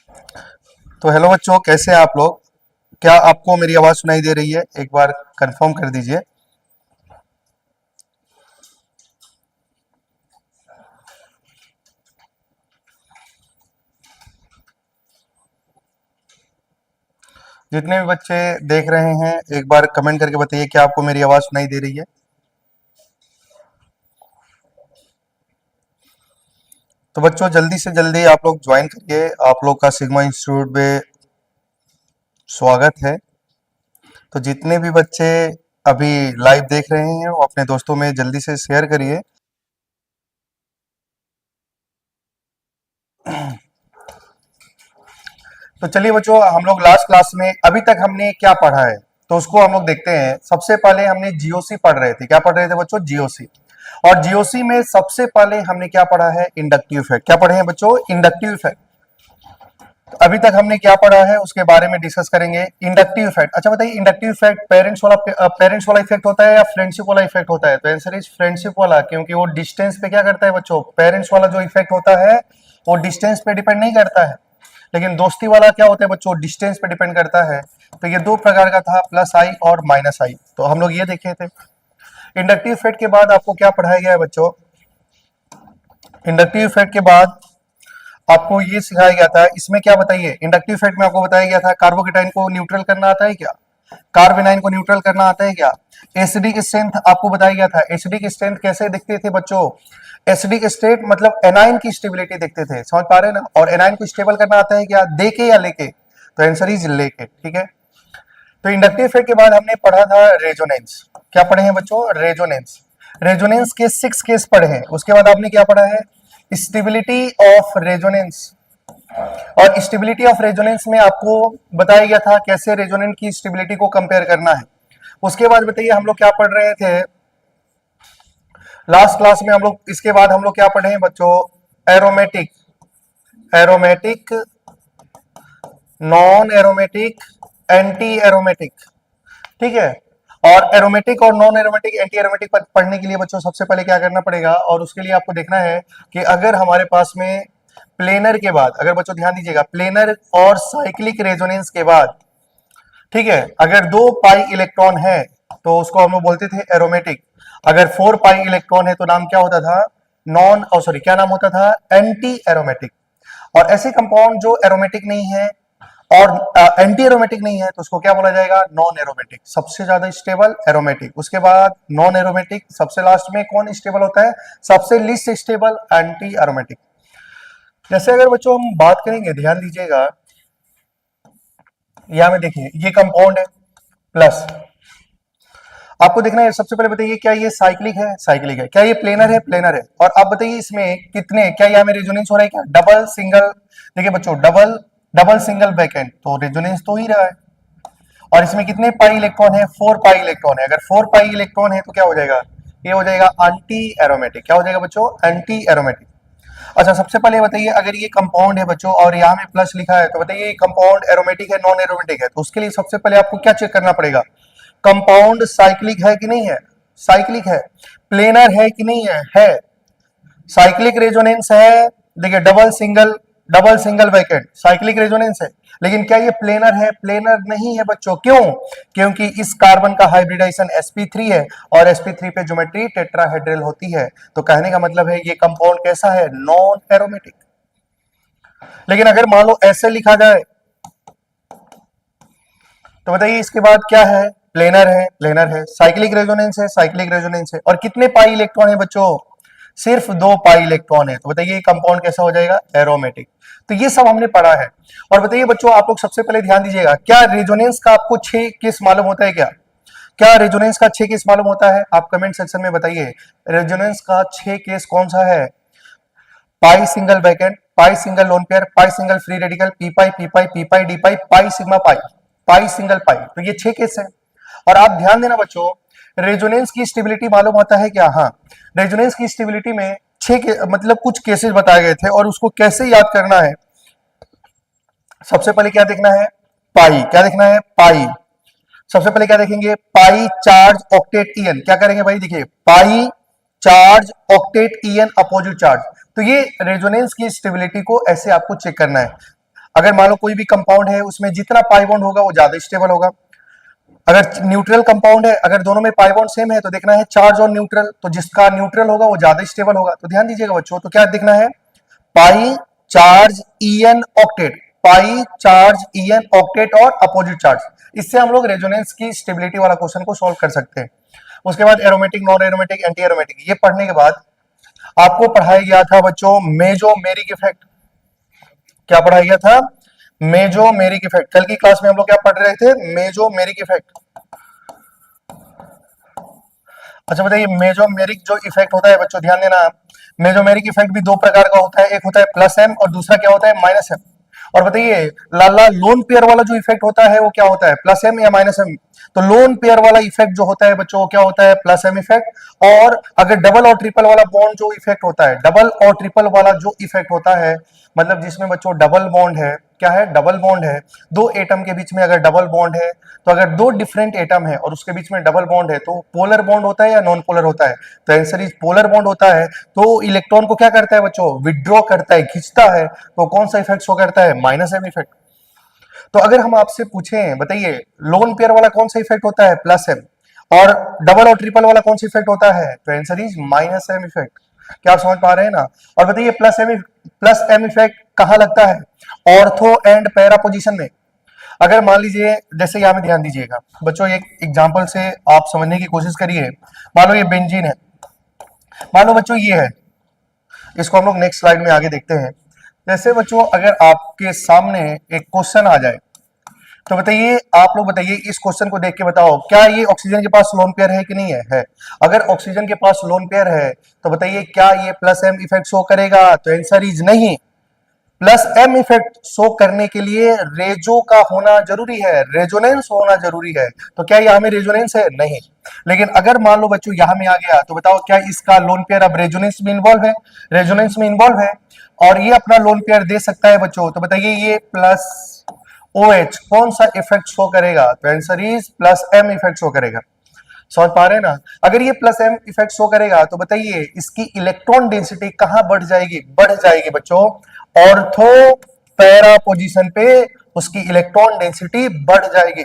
तो हेलो बच्चों, कैसे हैं आप लोग? क्या आपको मेरी आवाज़ सुनाई दे रही है? एक बार कंफर्म कर दीजिए। जितने भी बच्चे देख रहे हैं, एक बार कमेंट करके बताइए क्या आपको मेरी आवाज़ सुनाई दे रही है। तो बच्चों, जल्दी से जल्दी आप लोग ज्वाइन करिए। आप लोग का सिग्मा इंस्टीट्यूट में स्वागत है। तो जितने भी बच्चे अभी लाइव देख रहे हैं वो अपने दोस्तों में जल्दी से शेयर करिए। तो चलिए बच्चों, हम लोग लास्ट क्लास में अभी तक हमने क्या पढ़ा है तो उसको हम लोग देखते हैं। सबसे पहले हमने जीओसी पढ़ रहे थे। क्या पढ़ रहे थे बच्चों? जीओसी। और जीओसी में सबसे पहले हमने क्या पढ़ा है? Inductive effect. क्या पढ़े हैं बच्चों? Inductive effect. तो अभी तक हमने क्या पढ़ा है उसके बारे में डिस्कस करेंगे। Inductive effect. अच्छा बताइए, इंडक्टिव इफेक्ट पेरेंट्स वाला इफेक्ट होता है या फ्रेंडशिप वाला इफेक्ट होता है? तो आंसर इज फ्रेंडशिप वाला, क्योंकि वो डिस्टेंस पे क्या करता है बच्चों? पेरेंट्स वाला जो इफेक्ट होता है वो डिस्टेंस पे डिपेंड नहीं करता है, लेकिन दोस्ती वाला क्या होता है बच्चों? डिस्टेंस पे डिपेंड करता है। तो ये दो प्रकार का था, प्लस आई और माइनस आई। तो हम लोग ये देखे थे। इंडक्टिव इफेक्ट के बाद आपको क्या पढ़ाया गया है बच्चों? इंडक्टिव इफेक्ट के बाद आपको ये सिखाया गया था। इसमें क्या बताइए, इंडक्टिव इफेक्ट में आपको बताया गया था कार्बोकेटाइन को न्यूट्रल करना आता है क्या? कार्बेनाइन को न्यूट्रल करना आता है क्या? एसिडिक स्ट्रेंथ आपको बताया गया था। एसिडिक स्ट्रेंथ कैसे दिखते थे बच्चों? एसिडिक स्टेट मतलब एनाइन की स्टेबिलिटी देखते थे, समझ पा रहे हैं ना? और एनाइन को स्टेबल करना आता है क्या? दे के या लेके? तो आंसर इज लेके। ठीक है। तो इंडक्टिव इफेक्ट के बाद हमने पढ़ा था रेजोनेंस। क्या पढ़े हैं बच्चों? रेजोनेंस। रेजोनेंस के 6 केस पढ़े हैं। उसके बाद आपने क्या पढ़ा है? Stability of resonance. और स्टेबिलिटी ऑफ रेजोनेंस में आपको बताया गया था कैसे रेजोनेंट की स्टेबिलिटी को कंपेयर करना है। उसके बाद बताइए हम लोग क्या पढ़ रहे थे लास्ट क्लास में? हम लोग इसके बाद हम लोग क्या पढ़े हैं बच्चों? Aromatic, aromatic, non aromatic, anti aromatic. ठीक है। और एरोमेटिक और नॉन एरोमेटिक, एंटी एरोमेटिक पढ़ने के लिए बच्चों सबसे पहले क्या करना पड़ेगा, और उसके लिए आपको देखना है कि अगर हमारे पास में प्लेनर के बाद, अगर बच्चों ध्यान दीजिएगा, प्लेनर और साइक्लिक रेजोनेंस के बाद, ठीक है, अगर 2 पाई इलेक्ट्रॉन है तो उसको हम लोग बोलते थे एरोमेटिक। अगर 4 पाई इलेक्ट्रॉन है तो नाम क्या होता था? नॉन, सॉरी, क्या नाम होता था? Anti aromatic. और ऐसे कंपाउंड जो एरोमेटिक नहीं है और एंटी एरोमेटिक नहीं है तो उसको क्या बोला जाएगा? Non aromatic. सबसे ज्यादा स्टेबल एरोमेटिक, उसके बाद नॉन एरोमेटिक, सबसे लास्ट में कौन स्टेबल होता है? सबसे लिस्ट स्टेबल एंटी एरोमेटिक। जैसे अगर बच्चों हम बात करेंगे, ध्यान दीजिएगा, यहां में देखिए ये कंपाउंड है प्लस। आपको देखना है, सबसे पहले बताइए क्या ये साइक्लिक है? साइक्लिक है। क्या ये प्लेनर है? प्लेनर है। और आप बताइए इसमें कितने, क्या यहाँ में रेजोनेंस हो रहा है क्या? Double, single? देखिए बच्चों, डबल, डबल, सिंगल, वैकेंट, तो रेजोनेंस तो ही रहा है। और इसमें कितने पाई इलेक्ट्रॉन है? 4 पाई इलेक्ट्रॉन है। अगर 4 पाई इलेक्ट्रॉन है तो क्या हो जाएगा? ये हो जाएगा एंटी एरोमेटिक। क्या हो जाएगा बच्चों? Anti aromatic. अच्छा, सबसे पहले बताइए, अगर ये कंपाउंड है बच्चों और यहाँ में प्लस लिखा है तो बताइए कंपाउंड एरोमेटिक है नॉन एरोमेटिक है? तो उसके लिए सबसे पहले आपको क्या चेक करना पड़ेगा? कंपाउंड साइक्लिक है कि नहीं है? साइक्लिक है। प्लेनर है कि नहीं है? है। साइक्लिक रेजोनेंस है। देखिए double, single, double, single, vacant, cyclic resonance है। लेकिन क्या ये प्लेनर है? प्लेनर नहीं है बच्चों। क्यों? क्योंकि इस कार्बन का हाइब्रिडाइजेशन sp3 है और sp3 पे ज्योमेट्री टेट्राहेड्रल होती है। तो कहने का मतलब है ये कंपाउंड कैसा है? Non aromatic. लेकिन अगर मान लो ऐसे लिखा जाए तो बताइए इसके बाद क्या है? प्लेनर है, प्लेनर है, साइक्लिक रेजोनेंस है, साइक्लिक रेजोनेंस है। और कितने पाई इलेक्ट्रॉन है बच्चों? सिर्फ 2 पाई इलेक्ट्रॉन है। तो बताइए कंपाउंड कैसा हो जाएगा? एरोमेटिक। तो ये सब हमने पढ़ा है। और बताइए बच्चों, आप लोग सबसे पहले ध्यान दीजिएगा, क्या रेजोनेंस का आपको 6 केस मालूम होता है क्या? क्या रेजोनेंस का 6 केस मालूम होता है? आप कमेंट सेक्शन में बताइए रेजोनेंस का 6 केस कौन सा है? पाई सिंगल वैकेंट, पाई सिंगल लोन पेयर, पाई सिंगल फ्री रेडिकल, पी पाई, पी पाई, पी पाई, डी पाई, पाई सिग्मा पाई, पाई सिंगल पाई। तो ये 6 केस है। और आप ध्यान देना बच्चों, रेजोनेंस की स्टेबिलिटी मालूम होता है क्या? हाँ, रेजोनेंस की स्टेबिलिटी में मतलब कुछ केसेस बताए गए थे और उसको कैसे याद करना है। सबसे पहले क्या देखना है? पाई। क्या देखना है? पाई। सबसे पहले क्या देखेंगे? Pi charge octet EN. क्या करेंगे भाई? देखिए pi charge octet EN opposite charge. तो ये रेजोनेंस की स्टेबिलिटी को ऐसे आपको चेक करना है। अगर मान लो कोई भी कंपाउंड है उसमें जितना पाई बॉन्ड होगा वो ज्यादा स्टेबल होगा। अगर न्यूट्रल कंपाउंड है, अगर दोनों में पाई बॉन्ड सेम है तो देखना है चार्ज और न्यूट्रल, तो जिसका न्यूट्रल होगा वो ज्यादा स्टेबल होगा। तो ध्यान दीजिएगा बच्चों, तो क्या देखना है, पाई चार्ज ईएन ऑक्टेट, पाई चार्ज ईएन ऑक्टेट और अपोजिट चार्ज। इससे हम लोग रेजोनेंस की स्टेबिलिटी वाला क्वेश्चन को सॉल्व कर सकते हैं। उसके बाद aromatic, non aromatic, anti aromatic, ये पढ़ने के बाद आपको पढ़ाया गया था बच्चों मेजोमेरिक इफेक्ट। क्या पढ़ाया गया था, मेजोमेरिक इफेक्ट। कल की क्लास में हम लोग क्या पढ़ रहे थे, मेजोमेरिक इफेक्ट। अच्छा बताइए, मेजोमेरिक जो इफेक्ट होता है बच्चों, ध्यान देना, मेजोमेरिक इफेक्ट भी दो प्रकार का होता है, एक होता है प्लस एम और दूसरा क्या होता है, माइनस एम। और बताइए लाला लोन पेयर वाला जो इफेक्ट होता है वो क्या होता है, प्लस एम या माइनस एम। तो लोन पेयर वाला इफेक्ट जो होता है बच्चों वो क्या होता है, प्लस एम इफेक्ट। और अगर डबल और ट्रिपल वाला बॉन्ड जो इफेक्ट होता है, डबल और ट्रिपल वाला जो इफेक्ट होता है, मतलब जिसमें बच्चों डबल बॉन्ड है, क्या है, डबल बॉन्ड है, दो एटम के बीच में अगर डबल बॉन्ड है, तो अगर दो डिफरेंट एटम है और उसके बीच में डबल बॉन्ड है तो पोलर बॉन्ड होता है या नॉन पोलर होता है, तो आंसर इज पोलर बॉन्ड होता है। तो इलेक्ट्रॉन को क्या करता है बच्चों, विड्रॉ करता है, खींचता है, तो कौन सा इफेक्ट शो करता है, माइनस एम इफेक्ट। तो अगर हम आपसे पूछें बताइए लोन पेयर वाला कौन सा इफेक्ट होता है, प्लस एम, और डबल और ट्रिपल वाला कौन सा इफेक्ट होता है, तो answer is minus M effect. क्या आप समझ पा रहे हैं ना। और बताइए प्लस एम इफेक्ट कहां लगता है, ऑर्थो एंड पैरा पोजीशन में। अगर मान लीजिए, जैसे यहां में ध्यान दीजिएगा बच्चों, एक एग्जांपल से आप समझने की कोशिश करिए। मान लो ये बेंजीन है, मान लो बच्चों ये है, इसको हम लोग नेक्स्ट स्लाइड में आगे देखते हैं। जैसे बच्चों अगर आपके सामने एक क्वेश्चन आ जाए, तो बताइए आप लोग बताइए, इस क्वेश्चन को देख के बताओ क्या ये ऑक्सीजन के पास लोन पेयर है कि नहीं है, अगर ऑक्सीजन के पास लोन पेयर है तो बताइए क्या ये प्लस एम इफेक्ट शो करेगा, तो आंसर इज नहीं। प्लस एम इफेक्ट शो करने के लिए रेजो का होना जरूरी है, रेजोनेंस होना जरूरी है। तो क्या यहां में रेजोनेंस है, नहीं। लेकिन अगर मान लो बच्चों यहां में आ गया, तो बताओ क्या इसका लोन पेयर अब रेजोनेंस में इन्वॉल्व है, रेजोनेंस में इन्वॉल्व है, और ये अपना लोन पेयर दे सकता है बच्चों। तो बताइए ये प्लस OH कौन सा इफेक्ट शो करेगा, तो answer is plus M effect show करेगा। समझ पा रहे हैं ना। अगर ये प्लस एम इफेक्ट शो करेगा तो बताइए इसकी इलेक्ट्रॉन डेंसिटी कहां बढ़ जाएगी, बढ़ जाएगी बच्चों, ऑर्थो पैरा पोजीशन पे उसकी इलेक्ट्रॉन डेंसिटी बढ़ जाएगी,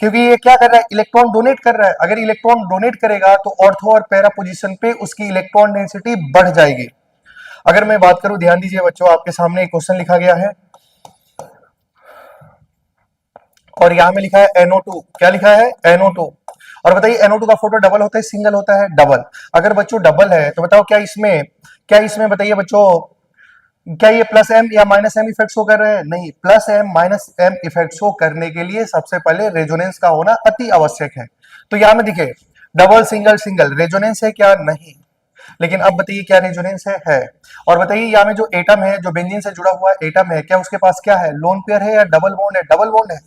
क्योंकि ये क्या कर रहा है, इलेक्ट्रॉन डोनेट कर रहा है। अगर इलेक्ट्रॉन डोनेट करेगा तो ऑर्थो और पैरा पोजीशन पे उसकी इलेक्ट्रॉन डेंसिटी बढ़ जाएगी। अगर मैं बात करूं, ध्यान दीजिए बच्चों, आपके सामने एक क्वेश्चन लिखा गया है और यहां में लिखा है NO2, क्या लिखा है, NO2। और बताइए NO2 का फोटो डबल होता है, सिंगल होता है, डबल। अगर बच्चों डबल है तो बताओ क्या इसमें बताइए बच्चों, क्या ये प्लस एम या माइनस एम इफेक्ट शो कर रहे हैं, नहीं। Plus M minus M effect show करने के लिए सबसे पहले रेजोनेंस का होना अति आवश्यक है। तो यहां में दिखे डबल सिंगल सिंगल, रेजोनेंस है क्या, नहीं। लेकिन अब बताइए क्या रेजोनेंस है। और बताइए यहाँ में जो एटम है, जो बेंजीन से जुड़ा हुआ एटम है, क्या उसके पास क्या है, लोन पेयर है या डबल बॉन्ड है, डबल बॉन्ड है।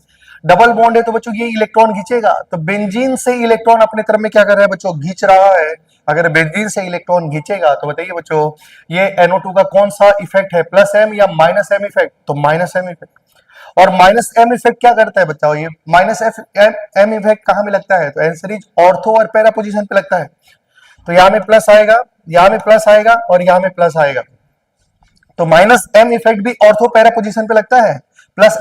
डबल बॉन्ड है तो बच्चों ये इलेक्ट्रॉन खींचेगा, तो बेंजीन से इलेक्ट्रॉन अपने तरफ में क्या कर रहा है बच्चों, खींच रहा है। अगर बेंजीन से इलेक्ट्रॉन खींचेगा तो बताइए बच्चों ये NO2 का कौन सा इफेक्ट है, प्लस एम या माइनस एम इफेक्ट, तो माइनस एम इफेक्ट। और माइनस एम इफेक्ट क्या करता है बताओ, ये माइनस एम इफेक्ट कहां में लगता है, तो आंसर इज ऑर्थो और पैरा पोजीशन पे लगता है। तो यहां में प्लस आएगा, यहां में प्लस आएगा और यहां में प्लस आएगा। तो माइनस एम इफेक्ट भी ऑर्थो पैरा पोजीशन पे लगता है, प्लस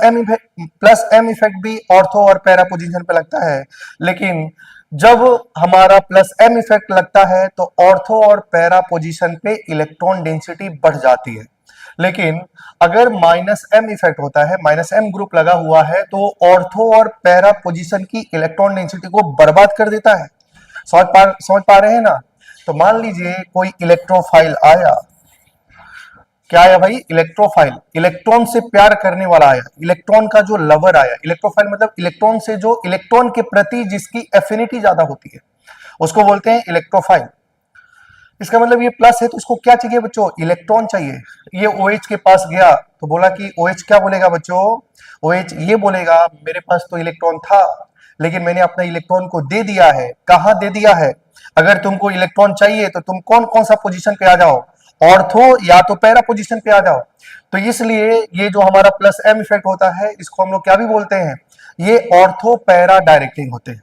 एम इफेक्ट भी ऑर्थो और पैरा पोजीशन पे लगता है। लेकिन जब हमारा प्लस एम इफेक्ट लगता है तो ऑर्थो और पैरा पोजीशन पे इलेक्ट्रॉन डेंसिटी बढ़ जाती है। लेकिन अगर माइनस एम इफेक्ट होता है, माइनस एम ग्रुप लगा हुआ है, तो ऑर्थो और पैरा पोजीशन की इलेक्ट्रॉन डेंसिटी को बर्बाद कर देता है। समझ पा रहे हैं ना। तो मान लीजिए कोई इलेक्ट्रोफाइल आया, क्या आया भाई, इलेक्ट्रोफाइल, इलेक्ट्रॉन से प्यार करने वाला आया, इलेक्ट्रॉन का जो लवर आया। इलेक्ट्रोफाइल मतलब इलेक्ट्रॉन से जो, इलेक्ट्रॉन के प्रति जिसकी एफिनिटी ज्यादा होती है उसको बोलते हैं इलेक्ट्रोफाइल। इसका मतलब ये प्लस है तो इसको क्या चाहिए बच्चों, इलेक्ट्रॉन चाहिए। ये OH के पास गया तो बोला कि OH क्या बोलेगा बच्चों, OH ये बोलेगा मेरे पास तो इलेक्ट्रॉन था लेकिन मैंने अपना इलेक्ट्रॉन को दे दिया है। कहां दे दिया है, अगर तुमको इलेक्ट्रॉन चाहिए तो तुम कौन कौन सा पोजीशन पे आ जाओ, ऑर्थो या तो पैरा पोजीशन पे आ जाओ। तो इसलिए ये जो हमारा प्लस एम इफेक्ट होता है इसको हम लोग क्या भी बोलते हैं, ये ऑर्थो पैरा डायरेक्टिंग होते हैं,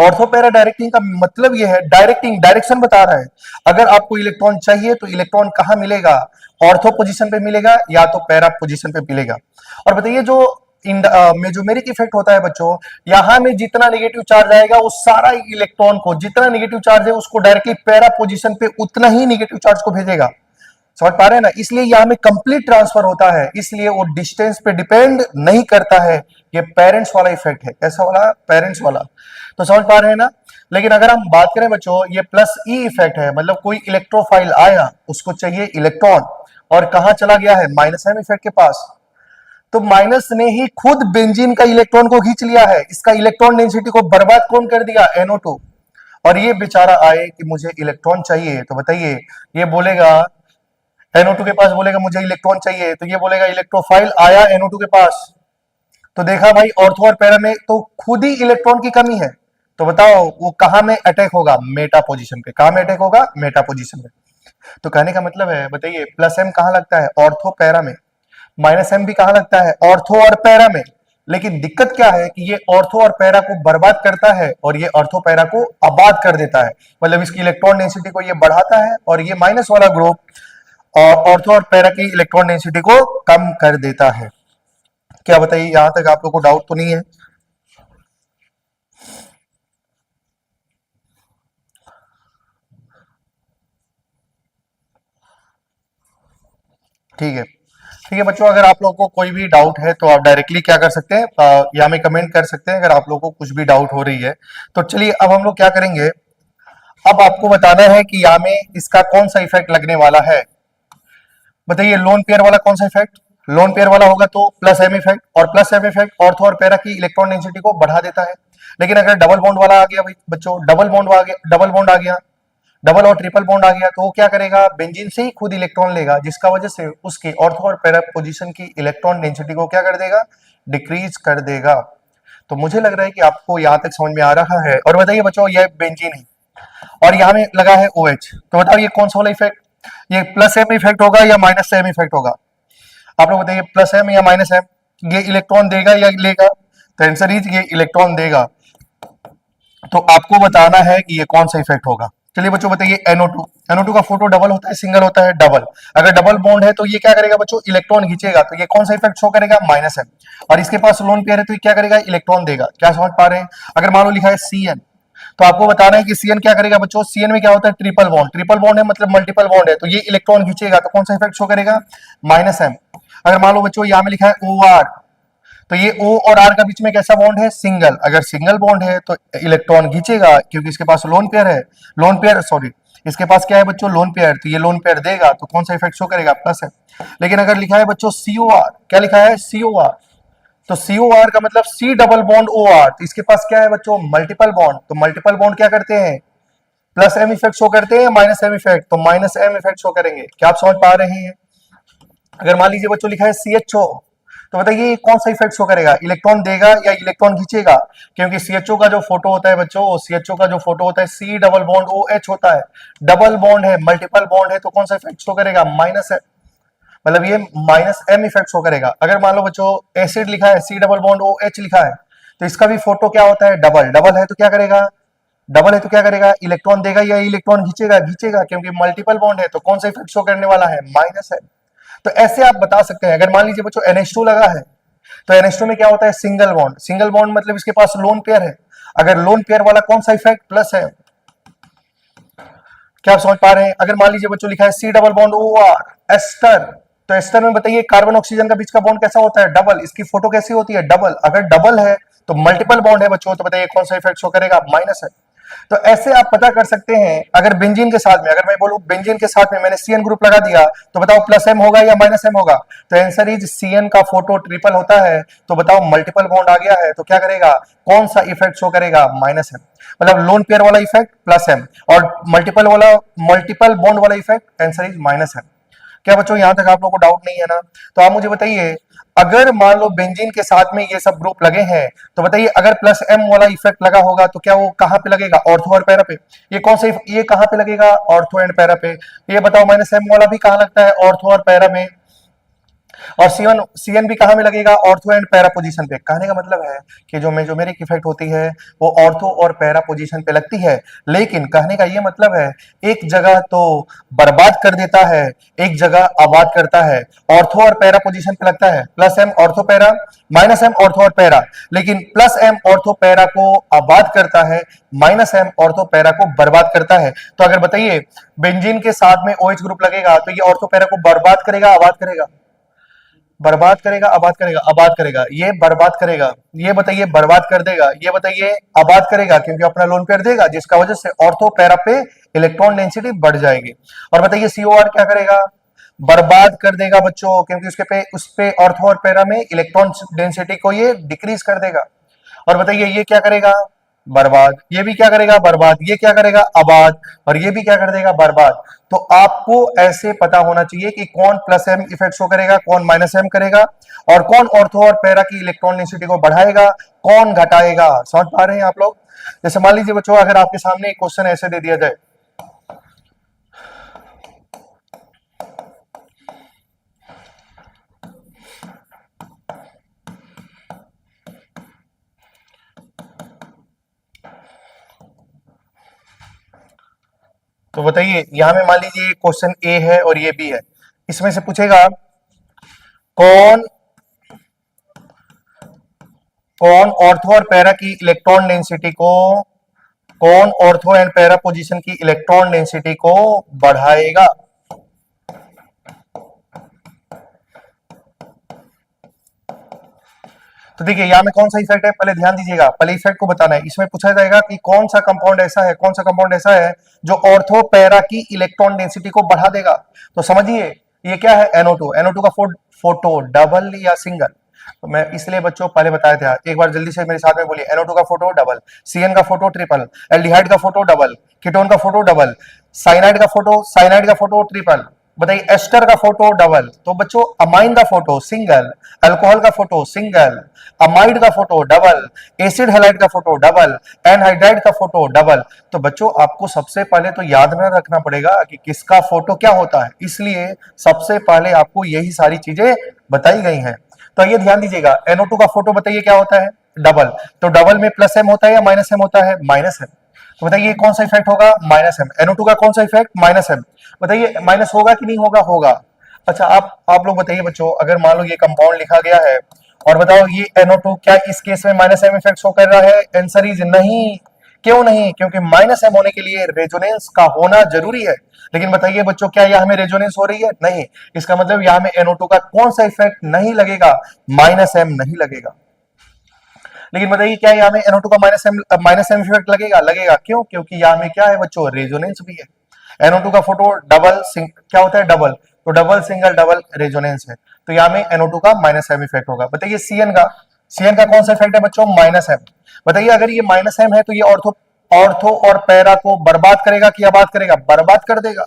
ऑर्थो पैरा डायरेक्टिंग का मतलब यह है, डायरेक्टिंग डायरेक्शन बता रहा है। अगर आपको इलेक्ट्रॉन चाहिए तो इलेक्ट्रॉन कहां मिलेगा, ऑर्थो पोजीशन पे मिलेगा या तो पैरा पोजीशन पे मिलेगा। और बताइए जो मेजोमेरिक इफेक्ट होता है बच्चों, यहां में जितना नेगेटिव चार्ज आएगा उस सारा इलेक्ट्रॉन को, जितना नेगेटिव चार्ज है उसको डायरेक्टली पैरा पोजीशन पे उतना ही नेगेटिव चार्ज को भेजेगा। समझ पा रहे हैं ना, इसलिए यहां में कंप्लीट ट्रांसफर होता है, इसलिए वो डिस्टेंस पे डिपेंड नहीं करता है। ये पेरेंट्स वाला इफेक्ट है, कैसा वाला, पेरेंट्स वाला। तो समझ पा रहे हैं ना। लेकिन अगर हम बात करें बच्चों, ये प्लस ई इफेक्ट है, मतलब कोई इलेक्ट्रोफाइल आया, उसको चाहिए इलेक्ट्रॉन और कहां चला गया है, माइनस एम इफेक्ट के पास। तो माइनस ने ही खुद बेंजीन का इलेक्ट्रॉन को खींच लिया है, इसका इलेक्ट्रॉन डेंसिटी को बर्बाद कौन कर दिया, NO2। और ये बेचारा आए कि मुझे इलेक्ट्रॉन चाहिए, तो बताइए ये बोलेगा NO2 के पास, बोलेगा मुझे इलेक्ट्रॉन चाहिए, तो ये बोलेगा इलेक्ट्रोफाइल आया NO2 के पास, तो देखा भाई ऑर्थो और पैरा में तो खुद ही इलेक्ट्रॉन की कमी है, तो बताओ वो कहां में अटैक होगा, मेटा पोजीशन पे। कहां में अटैक होगा, मेटा पोजीशन पे। तो कहने का मतलब है, बताइए प्लस एम कहां लगता है, ऑर्थो पैरा में, माइनस एम भी कहां लगता है, ऑर्थो और पैरा में। लेकिन दिक्कत क्या है कि ये ऑर्थो और पैरा को बर्बाद करता है और ये ऑर्थो पैरा को आबाद कर देता है, मतलब इसकी इलेक्ट्रॉन डेंसिटी को ये बढ़ाता है और ये माइनस वाला ग्रुप और ऑर्थो और पैरा की इलेक्ट्रॉन डेंसिटी को कम कर देता है। क्या बताइए, यहां तक आप लोग को डाउट तो नहीं है। ठीक है, ठीक है बच्चों, अगर आप लोगों को कोई भी डाउट है तो आप डायरेक्टली क्या कर सकते हैं, यहाँ में कमेंट कर सकते हैं अगर आप लोगों को कुछ भी डाउट हो रही है। तो चलिए अब हम लोग क्या करेंगे, अब आपको बताना है कि यहाँ में इसका कौन सा इफेक्ट लगने वाला है। बताइए लोन पेयर वाला कौन सा इफेक्ट, लोन पेयर वाला होगा तो प्लस एम इफेक्ट, और प्लस एम इफेक्ट ऑर्थो और पैरा की इलेक्ट्रॉन डेंसिटी को बढ़ा देता है। लेकिन अगर डबल बॉन्ड वाला आ गया भाई बच्चों, डबल बॉन्ड आ गया, डबल बॉन्ड आ गया, डबल और ट्रिपल बॉन्ड आ गया, तो वो क्या करेगा, बेंजीन से ही खुद इलेक्ट्रॉन लेगा, जिसका वजह से उसके ऑर्थो और पैरा पोजीशन की इलेक्ट्रॉन डेंसिटी को क्या कर देगा, डिक्रीज कर देगा। तो मुझे लग रहा है कि आपको यहाँ तक समझ में आ रहा है। और बताइए बच्चों, ये बेंजीन है और यहाँ में लगा है OH, तो बताओ ये कौन सा वाला इफेक्ट, ये प्लस एम इफेक्ट होगा या माइनस एम इफेक्ट होगा, आप लोग बताइए, प्लस एम या माइनस एम, ये इलेक्ट्रॉन देगा या लेगा, तो आंसर इज ये इलेक्ट्रॉन देगा। तो आपको बताना है कि ये कौन सा इफेक्ट होगा। चलिए बच्चों बताइए, NO2, NO2 का फोटो डबल होता है, सिंगल होता है, डबल। अगर डबल बॉन्ड है तो ये क्या करेगा बच्चों, इलेक्ट्रॉन खींचेगा, तो ये कौन सा इफेक्ट शो करेगा, माइनस एम। और इसके पास लोन पेयर है तो ये क्या करेगा, इलेक्ट्रॉन देगा। क्या समझ पा रहे हैं। अगर मान लो लिखा है CN, तो आपको बताना है कि CN क्या करेगा बच्चों, CN में क्या होता है, ट्रिपल बॉन्ड, ट्रिपल बॉन्ड है मतलब मल्टीपल बॉन्ड है, तो ये इलेक्ट्रॉन खींचेगा, तो कौन सा इफेक्ट शो करेगा, माइनस एम। अगर मान लो बच्चों यहाँ में लिखा है OR, तो ये O और R का बीच में कैसा बॉन्ड है, सिंगल। अगर सिंगल बॉन्ड है तो इलेक्ट्रॉन खींचेगा क्योंकि इसके पास लोन पेयर है, लोन पेयर सॉरी, इसके पास क्या है बच्चों, लोन पेयर, तो ये लोन पेयर देगा, तो कौन सा इफेक्ट शो करेगा, प्लस है। लेकिन अगर लिखा है बच्चों COR, क्या लिखा है, COR, तो COR का मतलब C डबल बॉन्ड OR, तो इसके पास क्या है बच्चों, मल्टीपल बॉन्ड, तो मल्टीपल बॉन्ड क्या करते हैं, प्लस एम इफेक्ट शो करते हैं, माइनस एम इफेक्ट, तो माइनस एम इफेक्ट शो करेंगे। क्या आप समझ पा रहे हैं। अगर मान लीजिए बच्चों लिखा है CHO, तो बताइए कौन सा इफेक्ट शो करेगा, इलेक्ट्रॉन देगा या इलेक्ट्रॉन खींचेगा, क्योंकि CHO का जो फोटो होता है बच्चों, CHO का जो फोटो होता है C डबल बॉन्ड OH होता है, डबल बॉन्ड है, मल्टीपल बॉन्ड है, तो कौन सा इफेक्ट शो करेगा, माइनस है, मतलब ये माइनस एम इफेक्ट शो करेगा। अगर मान लो बच्चों एसिड लिखा है C डबल बॉन्ड OH लिखा है, तो इसका भी फोटो क्या होता है, डबल, डबल है तो क्या करेगा, डबल है तो क्या करेगा, इलेक्ट्रॉन देगा या इलेक्ट्रॉन खींचेगा, खींचेगा, क्योंकि मल्टीपल बॉन्ड है, तो कौन सा इफेक्ट शो करने वाला है, माइनस है। तो ऐसे आप बता सकते हैं। अगर मान लीजिए बच्चों NH2 लगा है, तो NH2 में क्या होता है, सिंगल बॉन्ड, सिंगल बॉन्ड मतलब इसके पास लोन पेयर है। अगर लोन पेयर वाला कौन सा इफेक्ट, प्लस है। क्या आप समझ पा रहे हैं। अगर मान लीजिए बच्चों लिखा है C double bond OR, ester, तो एस्टर में बताइए कार्बन ऑक्सीजन का बीच का बॉन्ड कैसा होता है, डबल, इसकी फोटो कैसी होती है, डबल। अगर डबल है तो मल्टीपल बॉन्ड है बच्चों, तो बताइए कौन सा इफेक्ट शो करेगा, माइनस है। तो ऐसे आप पता कर सकते हैं। अगर बेंजीन के साथ में, अगर मैं बोलूं बेंजीन के साथ में मैंने CN ग्रुप लगा दिया, तो बताओ प्लस एम होगा या माइनस एम होगा, तो आंसर इज CN का फोटो ट्रिपल होता है, तो बताओ मल्टीपल बॉन्ड आ गया है, तो क्या करेगा, कौन सा इफेक्ट शो करेगा, माइनस एम, मतलब लोन पेयर वाला इफेक्ट प्लस एम, और मल्टीपल वाला, मल्टीपल बॉन्ड वाला effect, answer is minus M. क्या बच्चों यहां तक आप लोगों को डाउट नहीं है ना। तो आप मुझे बताइए, अगर मान लो बेंजीन के साथ में ये सब ग्रुप लगे हैं, तो बताइए अगर प्लस एम वाला इफेक्ट लगा होगा तो क्या वो कहां पे लगेगा, ऑर्थो और पैरा पे। ये कौन सा, ये कहां पे लगेगा, ऑर्थो एंड पैरा पे। ये बताओ माइनस एम वाला भी कहां लगता है, ऑर्थो और पैरा में। और सीएन भी कहां में लगेगा, ऑर्थो एंड पैरा पोजीशन पे। कहने का मतलब है कि जो मेजोमेरिक इफेक्ट होती है वो ऑर्थो और पैरा पोजीशन पे लगती है, लेकिन कहने का ये मतलब है एक जगह तो बर्बाद कर देता है, एक जगह आबाद करता है। ऑर्थो और पैरा पोजीशन पे लगता है, plus M ortho para, minus M ortho और पैरा, लेकिन प्लस एम ऑर्थो पैरा को आबाद करता है, माइनस एम ऑर्थो पैरा को बर्बाद करता है। तो अगर बताइए बेंजीन के साथ में OH ग्रुप लगेगा तो ये ऑर्थो पैरा को बर्बाद करेगा, आबाद करेगा, बर्बाद करेगा, आबाद करेगा, आबाद करेगा, ये बर्बाद करेगा, ये बताइए बर्बाद कर देगा, ये बताइए आबाद करेगा, क्योंकि अपना लोन पेयर देगा, जिसका वजह से ऑर्थो पैरा पे इलेक्ट्रॉन डेंसिटी बढ़ जाएगी। और बताइए COR क्या करेगा, बर्बाद कर देगा बच्चों, क्योंकि उस पे ऑर्थो और पैरा में इलेक्ट्रॉन डेंसिटी को ये डिक्रीज कर देगा। और बताइए ये क्या करेगा, बर्बाद, ये भी क्या करेगा, बर्बाद, ये क्या करेगा, आबाद, और ये भी क्या कर देगा, बर्बाद। तो आपको ऐसे पता होना चाहिए कि कौन प्लस एम इफेक्ट शो करेगा, कौन माइनस एम करेगा, और कौन ऑर्थो और पैरा की इलेक्ट्रॉन डेंसिटी को बढ़ाएगा, कौन घटाएगा। समझ पा रहे हैं आप लोग। जैसे मान लीजिए बच्चों, अगर आपके सामने एक क्वेश्चन ऐसे दे दिया जाए, तो बताइए यहां में मान लीजिए क्वेश्चन ए है और ये बी है, इसमें से पूछेगा कौन कौन ऑर्थो और पैरा की इलेक्ट्रॉन डेंसिटी को, कौन ऑर्थो एंड पैरा पोजीशन की इलेक्ट्रॉन डेंसिटी को बढ़ाएगा। तो देखिए यहां में कौन सा इफेक्ट है, पहले ध्यान दीजिएगा, पहले इफेक्ट को बताना है। इसमें पूछा जाएगा कि कौन सा कंपाउंड ऐसा है, कौन सा कंपाउंड ऐसा है जो ऑर्थो पैरा की इलेक्ट्रॉन डेंसिटी को बढ़ा देगा। तो समझिए ये क्या है, NO2। NO2 का फोटो डबल या सिंगल, तो मैं इसलिए बच्चों पहले बताया था, एक बार जल्दी से मेरे साथ में बोलिए, NO2 का फोटो डबल, CN का फोटो ट्रिपल, एल्डिहाइड का फोटो डबल, कीटोन का फोटो डबल, साइनाइड का फोटो ट्रिपल, बताइए एस्टर का फोटो डबल। तो बच्चों अमाइन का फोटो सिंगल, अल्कोहल का फोटो सिंगल, अमाइड का फोटो डबल, एसिड हैलाइड का फोटो डबल, एनहाइड्राइड का फोटो डबल। तो बच्चों आपको सबसे पहले तो याद न रखना पड़ेगा कि किसका फोटो क्या होता है, इसलिए सबसे पहले आपको यही सारी चीजें बताई गई हैं। तो ये ध्यान दीजिएगा, NO2 का फोटो बताइए क्या होता है, डबल। तो डबल में प्लस एम होता है या माइनस एम होता है, माइनस एम। तो बताइए कौन सा इफेक्ट होगा, माइनस एम। NO2 का कौन सा इफेक्ट, माइनस एम। बताइए माइनस होगा कि नहीं होगा, होगा। अच्छा आप लोग बताइए बच्चों, अगर मान लो ये कंपाउंड लिखा गया है और बताओ ये NO2 क्या इस केस में माइनस एम इफेक्ट शो कर रहा है, आंसर इज नहीं। क्यों नहीं, क्योंकि माइनस एम होने के लिए रेजोनेंस का होना जरूरी है। लेकिन बताइए बच्चों क्या यहाँ में रेजोनेंस हो रही है, नहीं। इसका मतलब यहाँ में NO2 का कौन सा इफेक्ट नहीं लगेगा, माइनस एम नहीं लगेगा। लेकिन बताइए क्या यहाँ में NO2 का माइनस एम इफेक्ट लगेगा, लगेगा। क्यों, क्योंकि यहाँ में क्या है बच्चों, रेजोनेंस भी है। NO2 का फोटो डबल क्या होता है, डबल, तो डबल सिंगल डबल रेजोनेंस है, तो यहाँ में NO2 का माइनस एम इफेक्ट होगा। बताइए सीएन का कौन सा इफेक्ट है बच्चों, माइनस एम। बताइए अगर ये माइनस एम है तो ये ऑर्थो और पैरा को बर्बाद करेगा कि आबाद करेगा, बर्बाद कर देगा,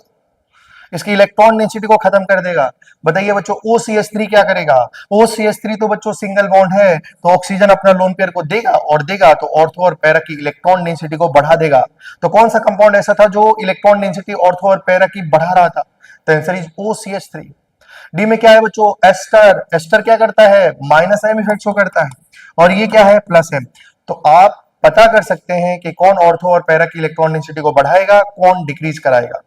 इसकी इलेक्ट्रॉन डेंसिटी को खत्म कर देगा। बताइए बच्चों OCH3 क्या करेगा, OCH3 तो बच्चों सिंगल बॉन्ड है, तो ऑक्सीजन अपना लोन पेयर को देगा और देगा तो ऑर्थो और पैरा की इलेक्ट्रॉन डेंसिटी को बढ़ा देगा। तो कौन सा कंपाउंड ऐसा था जो इलेक्ट्रॉन डेंसिटी ऑर्थो और पैरा की बढ़ा रहा था, तो आंसर इज OCH3। डी में क्या है बच्चों, एस्टर। एस्टर क्या करता है, माइनस एम इफेक्ट शो करता है, और ये क्या है, प्लस एम। तो आप पता कर सकते हैं कि कौन ऑर्थो और पैरा की इलेक्ट्रॉन डेंसिटी को बढ़ाएगा, कौन डिक्रीज कराएगा।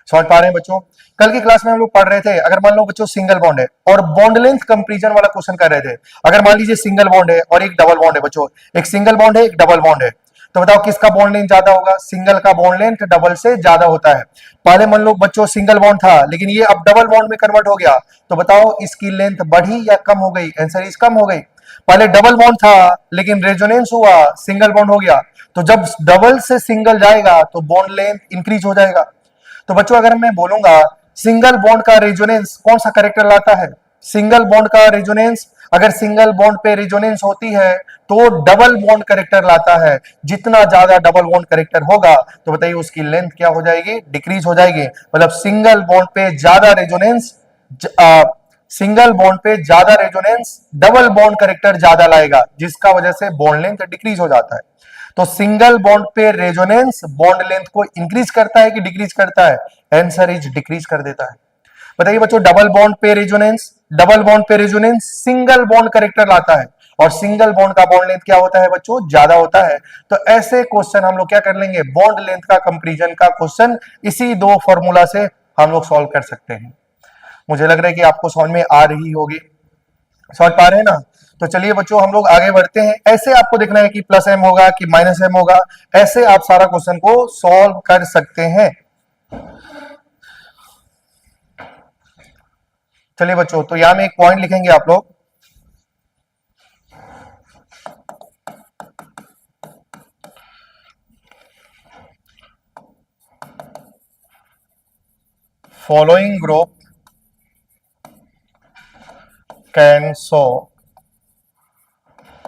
समझ पा रहे हैं बच्चों। कल की क्लास में हम लोग पढ़ रहे थे, अगर मान लो बच्चों सिंगल बॉन्ड है और बॉन्ड लेंथ कंपैरिजन वाला क्वेश्चन कर रहे थे। अगर मान लीजिए सिंगल बॉन्ड है और एक डबल बॉन्ड है बच्चों, एक सिंगल बॉन्ड है एक डबल बॉन्ड है, तो बताओ किसका बॉन्ड लेंथ ज्यादा होगा, सिंगल का बॉन्ड लेंथ डबल से ज्यादा होता है। पहले मान लो बच्चों सिंगल बॉन्ड था लेकिन ये अब डबल बॉन्ड में कन्वर्ट हो गया, तो बताओ इसकी लेंथ बढ़ी या कम हो गई, आंसर इज कम हो गई। पहले डबल बॉन्ड था लेकिन रेजोनेंस हुआ, सिंगल बॉन्ड हो गया, तो जब डबल से सिंगल जाएगा तो बॉन्ड लेंथ इंक्रीज हो जाएगा। तो बच्चों अगर मैं बोलूंगा सिंगल बॉन्ड का रेजोनेंस कौन सा कैरेक्टर लाता है, सिंगल बॉन्ड का रेजोनेंस, अगर सिंगल बॉन्ड पे रेजोनेंस होती है तो डबल बॉन्ड कैरेक्टर लाता है। जितना ज्यादा डबल बॉन्ड कैरेक्टर होगा तो बताइए उसकी लेंथ क्या हो जाएगी, डिक्रीज हो जाएगी। मतलब सिंगल बॉन्ड पे ज्यादा रेजोनेंस, सिंगल बॉन्ड पे ज्यादा रेजोनेंस डबल बॉन्ड कैरेक्टर ज्यादा लाएगा, जिसका वजह से बॉन्ड लेंथ डिक्रीज हो जाता है। तो सिंगल बॉन्ड पे रेजोनेंस बॉन्ड लेंथ को इंक्रीज करता है कि डिक्रीज करता है, आंसर इज डिक्रीज कर देता है। बताइए बच्चों डबल बॉन्ड पे रेजोनेंस, डबल बॉन्ड पे रेजोनेंस सिंगल बॉन्ड करेक्टर लाता है, और सिंगल बॉन्ड का बॉन्ड लेंथ क्या होता है बच्चों, ज्यादा होता है। तो ऐसे क्वेश्चन हम लोग क्या कर लेंगे, बॉन्ड लेंथ का कंपैरिजन का क्वेश्चन इसी दो फॉर्मूला से हम लोग सॉल्व कर सकते हैं। मुझे लग रहा है कि आपको समझ में आ रही होगी, समझ पा रहे हैं ना। तो चलिए बच्चों हम लोग आगे बढ़ते हैं। ऐसे आपको देखना है कि प्लस एम होगा कि माइनस एम होगा, ऐसे आप सारा क्वेश्चन को सॉल्व कर सकते हैं। चलिए बच्चों, तो यहां में एक पॉइंट लिखेंगे आप लोग, following group can show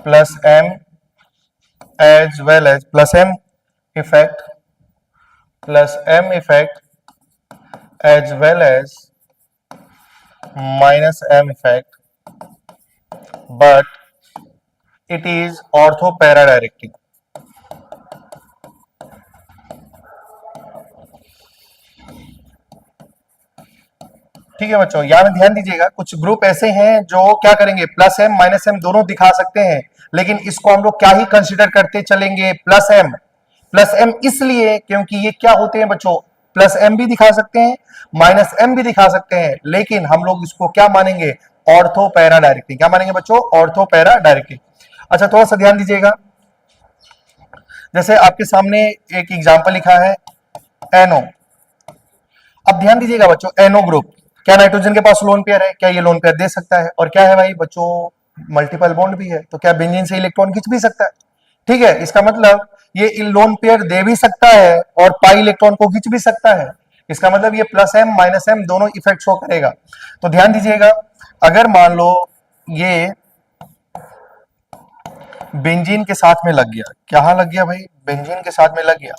plus m as well as plus m effect as well as minus m effect, but it is ortho-para-directing। ठीक है बच्चों, यहां ध्यान दीजिएगा, कुछ ग्रुप ऐसे हैं जो क्या करेंगे, प्लस एम माइनस एम दोनों दिखा सकते हैं, लेकिन इसको हम लोग क्या ही कंसीडर करते चलेंगे, प्लस एम इसलिए क्योंकि ये क्या होते हैं बच्चों, प्लस एम भी दिखा सकते हैं, माइनस एम भी दिखा सकते हैं, लेकिन हम लोग इसको क्या मानेंगे, ऑर्थो पैरा डायरेक्टिंग। क्या मानेंगे बच्चों, ऑर्थो पैरा डायरेक्टिंग। अच्छा थोड़ा सा ध्यान दीजिएगा, जैसे आपके सामने एक एग्जाम्पल लिखा है एनओ। अब ध्यान दीजिएगा बच्चों, एनओ ग्रुप, क्या नाइट्रोजन के पास लोन पेयर है, क्या ये लोन पेयर दे सकता है, और क्या है भाई बच्चों, मल्टीपल बॉन्ड भी है, तो क्या बेंजीन से इलेक्ट्रॉन खींच भी सकता है। ठीक है, इसका मतलब ये लोन पेयर दे भी सकता है और पाई इलेक्ट्रॉन को खींच भी सकता है। इसका मतलब ये प्लस एम माइनस एम दोनों इफेक्ट शो करेगा। तो ध्यान दीजिएगा, अगर मान लो ये बेंजीन के साथ में लग गया, क्या लग गया भाई, बेंजीन के साथ में लग गया,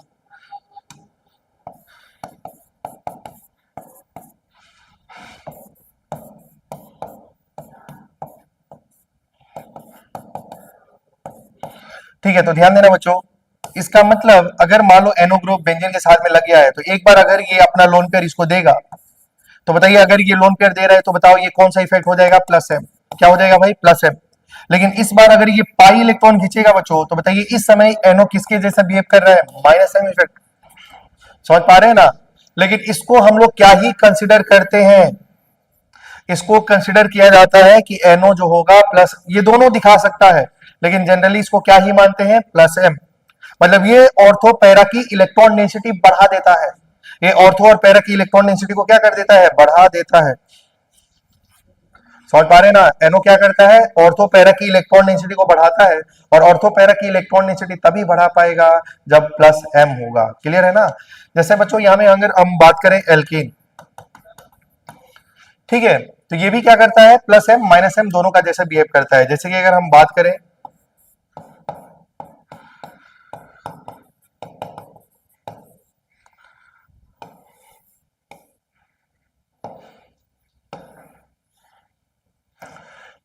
ठीक है। तो ध्यान देना बच्चों, इसका मतलब अगर मान लो एनो ग्रुप बेंजीन के साथ में लग गया है, तो एक बार अगर ये अपना लोन पेयर इसको देगा, तो बताइए अगर ये लोन पेयर दे रहा है तो बताओ ये कौन सा इफेक्ट हो जाएगा, प्लस एम। क्या हो जाएगा भाई, प्लस एम। लेकिन इस बार अगर ये पाई इलेक्ट्रॉन खींचेगा बच्चों, तो बताइए इस समय एनो किसके जैसा बिहेव कर रहा है, माइनस एम इफेक्ट। समझ पा रहे हैं ना। लेकिन इसको हम लोग क्या ही कंसिडर करते हैं, इसको कंसिडर किया जाता है कि एनओ जो होगा प्लस, ये दोनों दिखा सकता है, लेकिन जनरली इसको क्या ही मानते हैं, प्लस एम। मतलब ये ऑर्थो पैरा की इलेक्ट्रॉन डेंसिटी बढ़ा देता है, ये ऑर्थो और पैरा की इलेक्ट्रॉन डेंसिटी को क्या कर देता है, बढ़ा देता है। समझ पा रहे हैं ना, एनओ क्या करता है, ऑर्थो पैरा की इलेक्ट्रॉन डेंसिटी को बढ़ाता है, और ऑर्थो पैरा की इलेक्ट्रॉन डेंसिटी तभी बढ़ा पाएगा जब प्लस एम होगा। क्लियर है ना। जैसे बच्चों यहां में अगर हम बात करें एल्कीन, ठीक है, तो ये भी क्या करता है, प्लस एम माइनस एम दोनों का जैसे बिहेव करता है। जैसे कि अगर हम बात करें,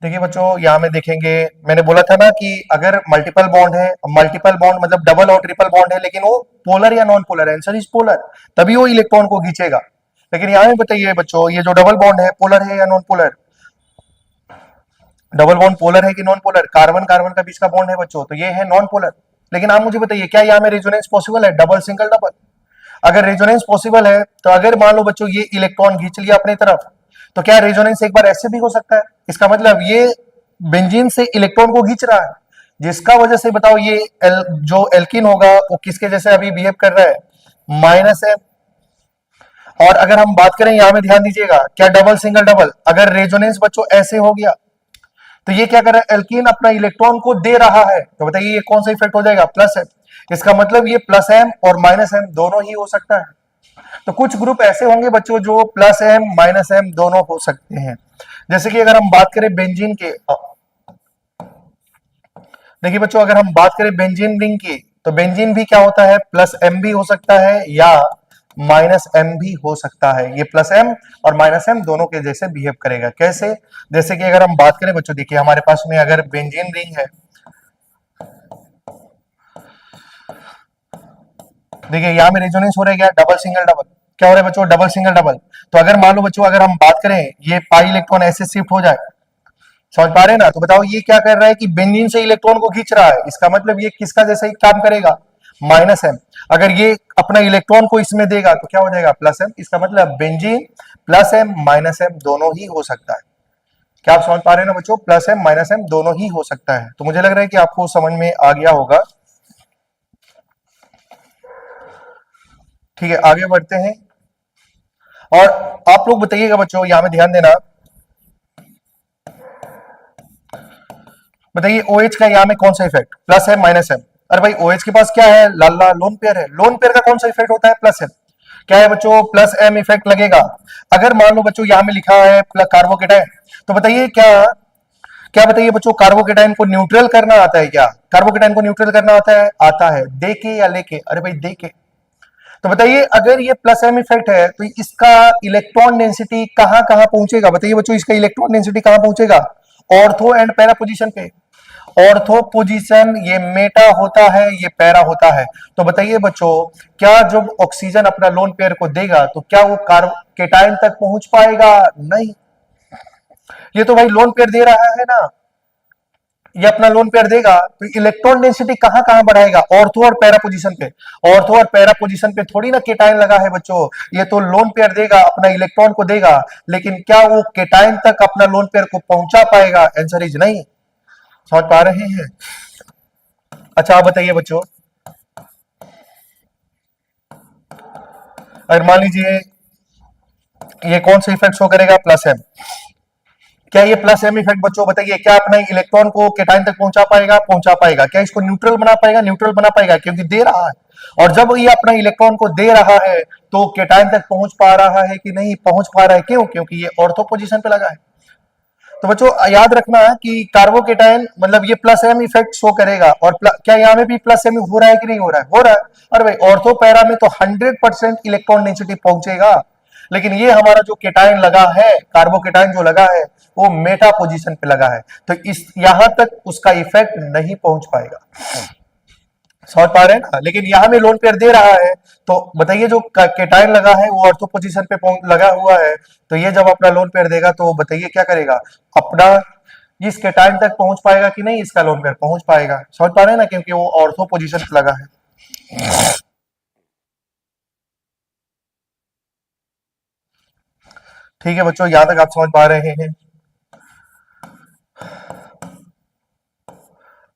देखिए बच्चों यहां में देखेंगे, मैंने बोला था ना कि अगर मल्टीपल बॉन्ड है, मल्टीपल बॉन्ड मतलब डबल और ट्रिपल बॉन्ड है, लेकिन वो पोलर या नॉन पोलर है, आंसर इज पोलर, तभी वो इलेक्ट्रॉन को खींचेगा। लेकिन यहां में बताइए बच्चों, ये जो डबल बॉन्ड है पोलर है या non polar, double bond polar है कि नॉन पोलर, कार्बन कार्बन का बीच का बॉन्ड है बच्चों, तो ये है नॉन पोलर। लेकिन आप मुझे बताइए क्या यहाँ में रेजोनेंस पॉसिबल है, डबल सिंगल डबल। अगर रेजोनेंस पॉसिबल है, तो अगर मान लो बच्चों ये इलेक्ट्रॉन खींच लिया अपनी तरफ, तो क्या रेजोनेंस एक बार ऐसे भी हो सकता है। इसका मतलब ये बेंजीन से इलेक्ट्रॉन को खींच रहा है, जिसका वजह से बताओ ये जो एल्किन होगा वो किसके जैसे अभी बिहेव कर रहा है, माइनस है। और अगर हम बात करें यहां में ध्यान दीजिएगा, क्या डबल सिंगल डबल, अगर रेजोनेंस बच्चों ऐसे हो गया, तो ये क्या कर रहा है, एल्कीन अपना इलेक्ट्रॉन को दे रहा है, तो बताइए ये कौन सा इफेक्ट हो जाएगा, प्लस एम। इसका मतलब ये प्लस एम और माइनस एम दोनों ही हो सकता है। तो कुछ ग्रुप ऐसे होंगे बच्चों जो प्लस एम माइनस एम दोनों हो सकते हैं। जैसे कि अगर हम बात करें बेंजीन के, देखिए बच्चों अगर हम बात करें बेंजीन रिंग की, तो बेंजीन भी क्या होता है, प्लस एम भी हो सकता है या माइनस एम भी हो सकता है। ये प्लस एम और माइनस एम दोनों के जैसे बिहेव करेगा। कैसे, जैसे कि अगर हम बात करें बच्चों, देखिए हमारे पास में अगर बेंजीन रिंग है, देखिए यहां में रेजोनेंस हो रहा है क्या, डबल सिंगल डबल, क्या हो रहा है बच्चों, डबल सिंगल डबल। तो अगर मान लो बच्चों, अगर हम बात करें ये पाई इलेक्ट्रॉन ऐसे शिफ्ट हो जाए, समझ पा रहे हैं ना, तो बताओ ये क्या कर रहा है कि बेंजीन से इलेक्ट्रॉन को खींच रहा है, इसका मतलब ये किसका जैसा ही काम करेगा, माइनस एम। अगर ये अपना इलेक्ट्रॉन को इसमें देगा तो क्या हो जाएगा, प्लस एम। इसका मतलब benzene plus M minus M दोनों ही हो सकता है। क्या आप समझ पा रहे हैं ना बच्चों, प्लस एम माइनस एम दोनों ही हो सकता है। तो मुझे लग रहा है कि आपको समझ में आ गया होगा। ठीक है, आगे बढ़ते हैं। और आप लोग बताइएगा बच्चों, यहां में ध्यान देना, बताइए OH का यहाँ में कौन सा इफेक्ट, प्लस है माइनस है। अरे भाई OH के पास क्या है, लाल लाल लोन पेयर है, लोन पेयर का कौन सा इफेक्ट होता है, प्लस है। क्या है बच्चों, प्लस एम इफेक्ट लगेगा। अगर मान लो बच्चों यहाँ में लिखा है कार्बोकेटाइन, तो बताइए क्या, क्या बताइए बच्चों, कार्बोकेटाइन को न्यूट्रल करना आता है क्या, कार्बोकेटाइन को न्यूट्रल करना आता है, आता है, दे के या लेके, अरे भाई दे के। तो बताइए अगर ये प्लस एम इफेक्ट है तो इसका इलेक्ट्रॉन डेंसिटी कहां कहां पहुंचेगा, बताइए बच्चों, इसका इलेक्ट्रॉन डेंसिटी कहां पहुंचेगा, ऑर्थो एंड पैरा पोजीशन पे। ऑर्थो पोजीशन ये मेटा होता है, ये पैरा होता है। तो बताइए बच्चों, क्या जब ऑक्सीजन अपना लोन पेयर को देगा तो क्या वो कार्बोकेटाइन तक पहुंच पाएगा, नहीं। ये तो भाई लोन पेयर दे रहा है ना, ये अपना लोन पेयर देगा तो इलेक्ट्रॉन डेंसिटी कहां कहां बढ़ाएगा, ऑर्थो और पैरा पोजीशन पे। ऑर्थो और पैरा पोजीशन पे थोड़ी ना केटाइन लगा है बच्चों, ये तो लोन पेयर देगा, अपना इलेक्ट्रॉन को देगा, लेकिन क्या वो केटाइन तक अपना लोन पेयर को पहुंचा पाएगा, आंसर इज नहीं। समझ पा रहे हैं। अच्छा आप बताइए बच्चों, अगर मान लीजिए ये कौन सा इफेक्ट शो करेगा, प्लस एम। क्या ये प्लस एम इफेक्ट बच्चों बताइए, क्या अपने इलेक्ट्रॉन को केटाइन तक पहुंचा पाएगा, पहुंचा पाएगा। क्या इसको न्यूट्रल बना पाएगा, न्यूट्रल बना पाएगा, क्योंकि दे रहा है। और जब ये अपना इलेक्ट्रॉन को दे रहा है तो केटाइन तक पहुंच पा रहा है कि नहीं पहुंच पा रहा है, क्यों, क्योंकि ये ऑर्थो पोजीशन पे लगा है। तो बच्चों याद रखना कि कार्बोकेटाइन मतलब ये प्लस एम इफेक्ट शो करेगा। और क्या यहाँ में भी प्लस एम हो रहा है कि नहीं हो रहा है, हो रहा है। अरे भाई ऑर्थो पैरा में तो 100% इलेक्ट्रॉन डेंसिटी पहुंचेगा, लेकिन ये हमारा जो केटाइन लगा है, कार्बोकेटाइन जो लगा है वो मेटा पोजीशन पे लगा है, तो इस यहां तक उसका इफेक्ट नहीं पहुंच पाएगा। समझ पा रहे हैं ना, लेकिन यहां में लोन पेयर दे रहा है, तो बताइए जो केटाइन लगा है वो ऑर्थो पोजीशन पे लगा हुआ है, तो ये जब अपना लोन पेयर देगा तो बताइए क्या करेगा, अपना इस केटाइन तक पहुंच पाएगा कि नहीं, इसका लोन पेयर पहुंच पाएगा। समझ पा रहे हैं ना, क्योंकि वो ऑर्थो पोजीशन पे लगा है। ठीक है बच्चों, यहां तक आप समझ पा रहे हैं।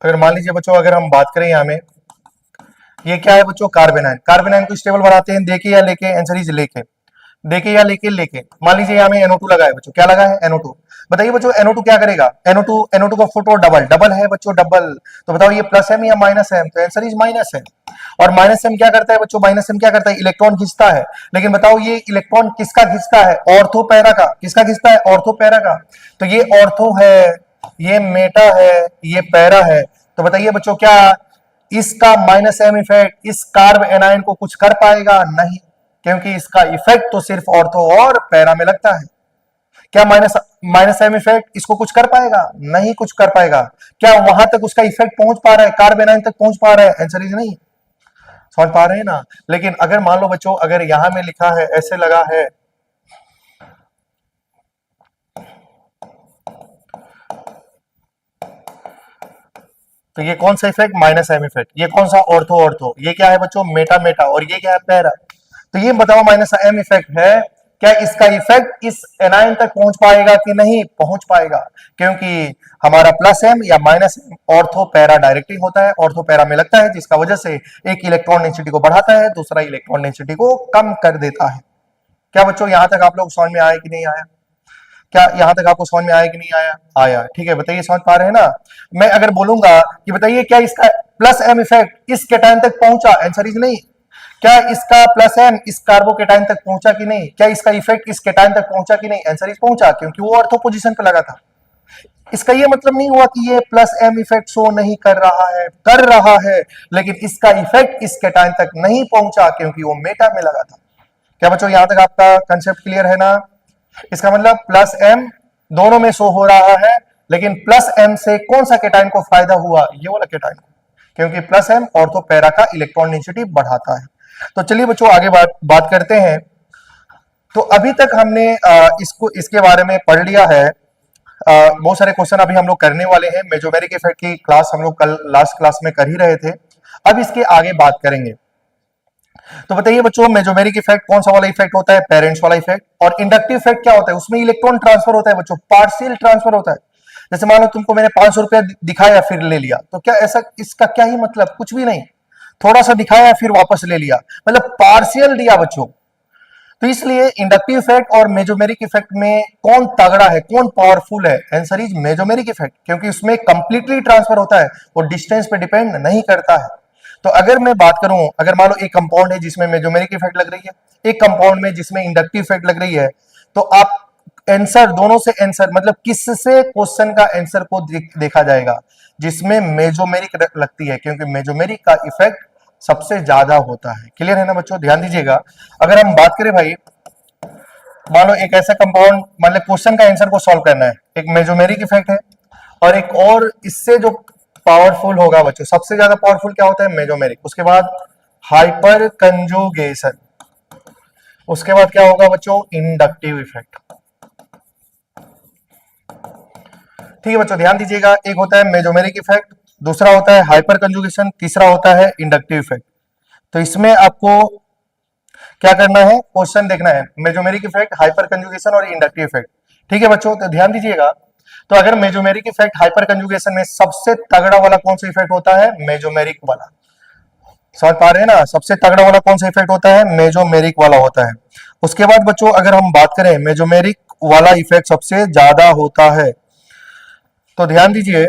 अगर मान लीजिए बच्चों, अगर हम बात करें यहाँ में, ये क्या है बच्चों, कार्बेनाइन। कार्बेनाइन को स्टेबल बनाते हैं देके या लेके, आंसर इज लेके। देके या लेके, लेके। मान लीजिए यहाँ में NO2 लगा है बच्चों, क्या लगा है, NO2। बताइए बच्चों NO2 क्या करेगा, NO2 का फोटो डबल डबल है बच्चों, डबल। तो बताओ ये प्लस एम या माइनस एम, तो आंसर इज माइनस है। और माइनस एम क्या करता है बच्चों, माइनस एम क्या करता है, इलेक्ट्रॉन खींचता है। लेकिन बताओ ये इलेक्ट्रॉन किसका खींचता है, ऑर्थो पैरा का। किसका खींचता है, ऑर्थो पैरा का। तो ये ऑर्थो है, ये मेटा है, ये पैरा है। तो बताइए बच्चों क्या इसका माइनस एम इफेक्ट इस कार्ब एनायन को कुछ कर पाएगा, नहीं, क्योंकि इसका इफेक्ट तो सिर्फ ऑर्थो और पैरा में लगता है। क्या माइनस माइनस एम इफेक्ट इसको कुछ कर पाएगा, नहीं कुछ कर पाएगा। क्या वहां तक उसका इफेक्ट पहुंच पा रहा है, कार्ब एनायन तक पहुंच पा रहा है, आंसर इज नहीं। समझ पा रहे हैं ना। लेकिन अगर मान लो बच्चों, अगर यहां में लिखा है ऐसे लगा है, तो ये कौन सा इफेक्ट, माइनस एम इफेक्ट। ये कौन सा, ऑर्थो ऑर्थो। ये क्या है बच्चों, मेटा मेटा। और ये क्या है, पैरा। तो ये बताओ माइनस एम इफेक्ट है, क्या इसका इफेक्ट इस एनायन तक पहुंच पाएगा कि नहीं पहुंच पाएगा, क्योंकि हमारा प्लस एम या minus M ortho para directly होता है, ऑर्थो पैरा में लगता है, जिसका वजह से एक इलेक्ट्रॉन डेंसिटी को बढ़ाता है, दूसरा इलेक्ट्रॉन डेंसिटी को कम कर देता है। क्या बच्चों यहां तक आप लोग समझ में आए कि नहीं आया, क्या यहां तक आपको समझ में आया कि नहीं आया, आया। ठीक है, बताइए समझ पा रहे हैं ना। मैं अगर बोलूंगा कि बताइए क्या इसका प्लस एम इफेक्ट इस केटाइन तक पहुंचा, आंसर इज नहीं। क्या इसका प्लस एम इस कार्बोकेटाइन तक पहुंचा कि नहीं, क्या इसका इफेक्ट इस केटाइन तक पहुंचा कि नहीं, आंसर इज पहुंचा, क्योंकि वो ऑर्थो पोजीशन पे लगा था। इसका ये मतलब नहीं हुआ कि ये प्लस एम इफेक्ट शो नहीं कर रहा है, कर रहा है, लेकिन इसका इफेक्ट इस केटाइन तक नहीं पहुंचा क्योंकि वो मेटा में लगा था। क्या बच्चों यहां तक आपका कंसेप्ट क्लियर है ना। इसका मतलब प्लस एम दोनों में शो हो रहा है, लेकिन प्लस एम से कौन सा केटाइन को फायदा हुआ, ये वाला केटाइन को, क्योंकि प्लस एम ऑर्थो पैरा का इलेक्ट्रॉन डेंसिटी बढ़ाता है। तो चलिए बच्चों आगे बात करते हैं। तो अभी तक हमने इसको इसके बारे में पढ़ लिया है। बहुत सारे क्वेश्चन अभी हम लोग करने वाले हैं। मेजोमेरिक इफेक्ट की क्लास हम लोग कल लास्ट क्लास में कर ही रहे थे। अब इसके आगे बात करेंगे। तो बताइए बच्चों, मेजोमेरिक इफेक्ट कौन सा वाला इफेक्ट होता है? पेरेंट्स वाला इफेक्ट। और इंडक्टिव इफेक्ट क्या होता है? उसमें इलेक्ट्रॉन ट्रांसफर होता है बच्चों, पार्शियल ट्रांसफर होता है। जैसे मान लो तुमको मैंने 500 रुपया दिखाया फिर ले लिया, तो क्या ऐसा इसका क्या ही मतलब? कुछ भी नहीं, थोड़ा सा दिखाया फिर वापस ले लिया, मतलब पार्शियल दिया बच्चों। तो इसलिए इंडक्टिव इफेक्ट और मेजोमेरिक इफेक्ट में कौन तगड़ा है, कौन पावरफुल है? आंसर इज मेजोमेरिक इफेक्ट, क्योंकि उसमें कंप्लीटली ट्रांसफर होता है और डिस्टेंस पे डिपेंड नहीं करता है। तो अगर मैं बात करूं, अगर मान लो एक कंपाउंड है जिसमें मेजोमेरिक इफेक्ट लग रही है, एक कंपाउंड में जिसमें इंडक्टिव इफेक्ट लग रही है, तो आप आंसर दोनों से आंसर मतलब किससे क्वेश्चन का आंसर को देखा जाएगा? जिसमें मेजोमेरिक लगती है, क्योंकि मेजोमेरिक का इफेक्ट सबसे ज्यादा होता है। क्लियर है ना बच्चों? ध्यान दीजिएगा। अगर हम बात करें भाई, मान लो एक ऐसा कंपाउंड, मतलब क्वेश्चन का आंसर को सॉल्व करना है, एक मेजोमेरिक इफेक्ट है और एक और इससे जो पावरफुल होगा बच्चों, सबसे ज्यादा पावरफुल क्या होता है? मेजोमेरिक। उसके बाद हाइपर कंजुगेशन, उसके बाद क्या होगा बच्चों? Inductive effect. ठीक है बच्चों, ध्यान दीजिएगा। एक होता है मेजोमेरिक इफेक्ट, दूसरा होता है हाइपर कंजुगेशन, तीसरा होता है इंडक्टिव इफेक्ट। तो इसमें आपको क्या करना है? क्वेश्चन देखना है, मेजोमेरिक इफेक्ट, हाइपर कंजुगेशन और इंडक्टिव इफेक्ट। ठीक है बच्चों, तो ध्यान दीजिएगा। तो अगर मेजोमेरिक इफेक्ट, हाइपर कंजुगेशन में सबसे तगड़ा वाला कौन सा इफेक्ट होता है? मेजोमेरिक वाला। समझ पा रहे हैं ना? सबसे तगड़ा वाला कौन सा इफेक्ट होता है? मेजोमेरिक वाला होता है। उसके बाद बच्चों अगर हम बात करें, मेजोमेरिक वाला इफेक्ट सबसे ज्यादा होता है। तो ध्यान दीजिए,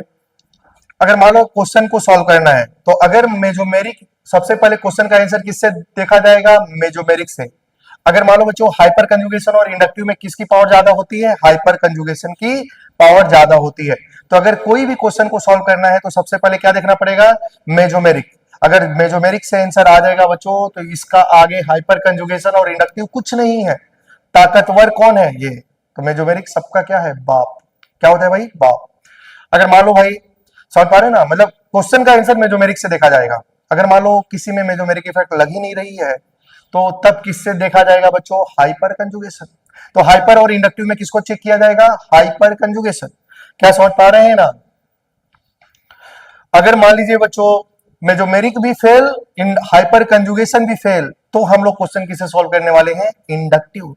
अगर मान लो क्वेश्चन को सॉल्व करना है, तो अगर मेजोमेरिक, सबसे पहले क्वेश्चन का आंसर किससे देखा जाएगा? मेजोमेरिक से। अगर मान लो बच्चों हाइपर कंजुगेशन और इंडक्टिव में किसकी पावर ज्यादा होती है? हाइपर कंजुगेशन की पावर ज्यादा होती है। तो अगर कोई भी क्वेश्चन को सॉल्व करना है तो सबसे पहले क्या देखना पड़ेगा? मेजोमेरिक। अगर मेजोमेरिक से आंसर आ जाएगा बच्चों, तो इसका आगे हाइपर कंजुगेशन और इंडक्टिव कुछ नहीं है। ताकतवर कौन है? ये। तो मेजोमेरिक सबका क्या है? बाप। क्या होता है भाई? बाप। अगर मान लो भाई, समझ पा रहे हैं ना? मतलब क्वेश्चन का आंसर मेजोमेरिक से देखा जाएगा। अगर मान लो किसी में मेजोमेरिक इफेक्ट लग ही नहीं रही है, तो तब किससे देखा जाएगा बच्चों? Hyper conjugation. तो हाइपर और इंडक्टिव में किसको चेक किया जाएगा? Hyper conjugation. क्या समझ पा रहे हैं ना? अगर मान लीजिए बच्चों मेजोमेरिक भी फेल, हाइपर कंजुगेशन भी फेल, तो हम लोग क्वेश्चन किसे सॉल्व करने वाले हैं? इंडक्टिव।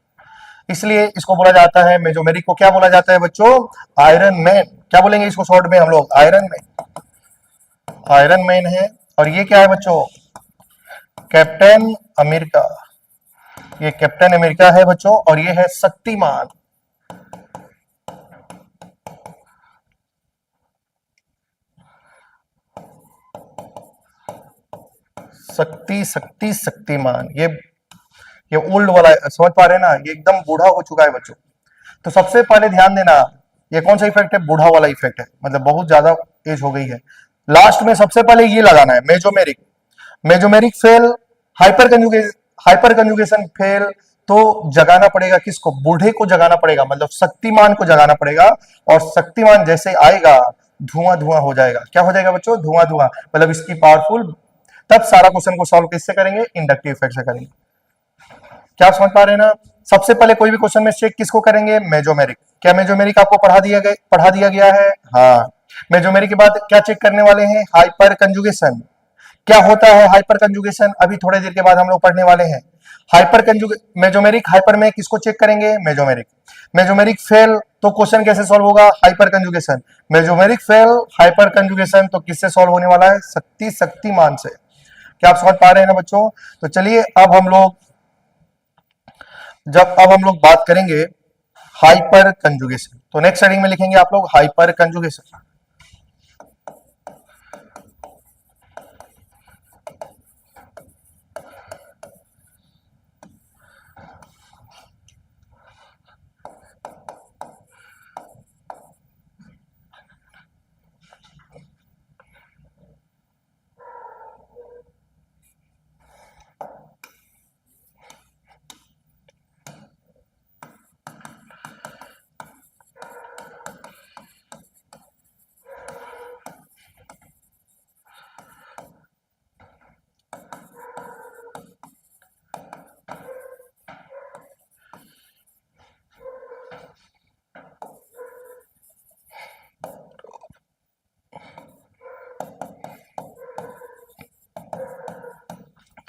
इसलिए इसको बोला जाता है, मेजोमेरिक को क्या बोला जाता है बच्चों? Iron man. क्या बोलेंगे इसको शॉर्ट में हम लोग? Iron man. आयरन मैन है। और ये क्या है बच्चों? Captain America. ये कैप्टन अमेरिका है बच्चों, और ये है शक्तिमान। शक्ति शक्ति शक्तिमान, ये ओल्ड वाला है, समझ पा रहे हैं ना? ये एकदम बूढ़ा हो चुका है बच्चों। तो सबसे पहले ध्यान देना, ये कौन सा इफेक्ट है? बूढ़ा वाला इफेक्ट है, मतलब बहुत ज्यादा एज हो गई है। लास्ट में सबसे पहले ये लगाना है, mesomeric. Mesomeric fail, hyper conjugation, hyper conjugation fail, तो जगाना पड़ेगा किसको? बूढ़े को जगाना पड़ेगा, मतलब शक्तिमान को जगाना पड़ेगा। और शक्तिमान जैसे आएगा, धुआं धुआं हो जाएगा। क्या हो जाएगा बच्चों? धुआं धुआं, मतलब इसकी पावरफुल। तब सारा क्वेश्चन को सॉल्व किससे करेंगे? इंडक्टिव इफेक्ट से करेंगे। क्या आप समझ पा रहे हैं ना? सबसे पहले कोई भी क्वेश्चन में चेक किसको करेंगे? मेजोमेरिक। क्या मेजोमेरिक आपको पढ़ा दिया गया है? हाँ। मेजोमेरिक के बाद क्या चेक करने वाले हैं? Hyper conjugation. क्या होता है हाइपर कंजुगेशन? अभी थोड़ी देर के बाद हम लोग पढ़ने वाले हैं। हाइपर कंजुगे मेजोमेरिक, हाइपर में किसको चेक करेंगे? मेजोमेरिक। मेजोमेरिक फेल, तो क्वेश्चन कैसे सॉल्व होगा? Hyper conjugation. Mesomeric fail, hyper conjugation, तो किससे सॉल्व होने वाला है? शक्तिमान से। क्या आप समझ पा रहे हैं ना बच्चों? तो चलिए अब हम लोग बात करेंगे हाइपर कंजुगेशन। तो नेक्स्ट हेडिंग में लिखेंगे आप लोग हाइपर कंजुगेशन।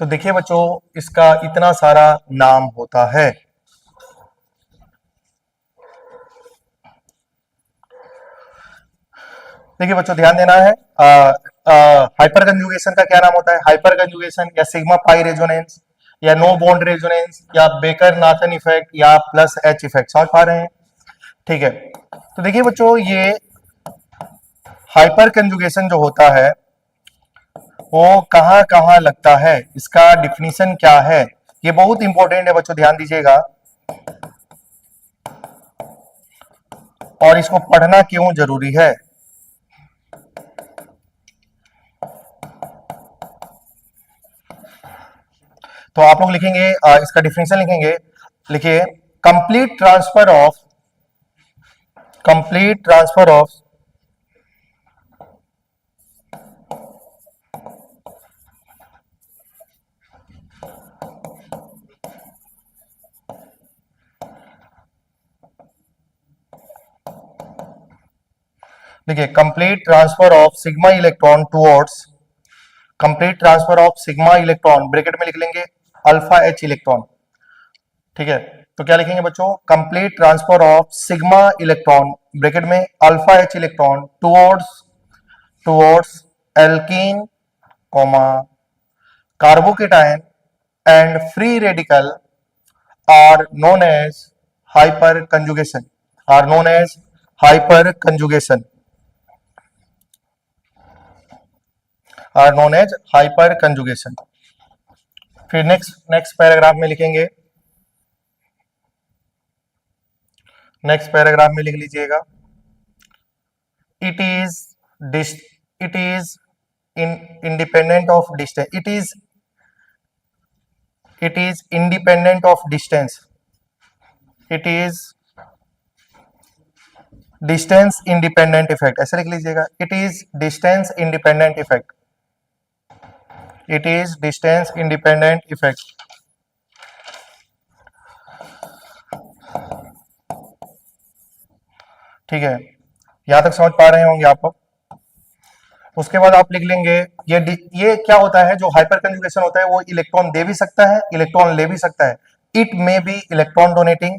तो देखिए बच्चों, इसका इतना सारा नाम होता है। देखिए बच्चों, ध्यान देना है। हाइपर कंजुगेशन का क्या नाम होता है? हाइपर कंजुगेशन या सिग्मा पाई रेजोनेंस या नो बॉन्ड रेजोनेंस या बेकर नाथन इफेक्ट या प्लस एच इफेक्ट, समझ पा रहे हैं? ठीक है। तो देखिए बच्चों, ये हाइपर कंजुगेशन जो होता है वो कहां कहां लगता है, इसका डिफिनीशन क्या है, ये बहुत इंपॉर्टेंट है बच्चों, ध्यान दीजिएगा। और इसको पढ़ना क्यों जरूरी है? तो आप लोग लिखेंगे, इसका डिफिनेशन लिखेंगे। लिखिए, complete transfer of complete transfer of देखिए, complete transfer of sigma electron towards complete transfer of sigma electron, bracket में लिख लेंगे अल्फा एच इलेक्ट्रॉन। ठीक है, तो क्या लिखेंगे बच्चों? Complete transfer of sigma electron, bracket में alpha H electron towards towards alkene comma carbocation and free radical are known as hyperconjugation are known as hyperconjugation are known as hyperconjugation. फिर next paragraph में लिखेंगे, next paragraph में लिख लीजिएगा, it is it is in independent of distance it is independent of distance it is distance independent effect, ऐसे लिख लीजिएगा, it is distance independent effect it is distance independent effect. ठीक है, यहां तक समझ पा रहे होंगे आप लोग। उसके बाद आप लिख लेंगे, ये क्या होता है, जो हाइपर कंजुगेशन होता है वो इलेक्ट्रॉन दे भी सकता है, इलेक्ट्रॉन ले भी सकता है। It may be electron donating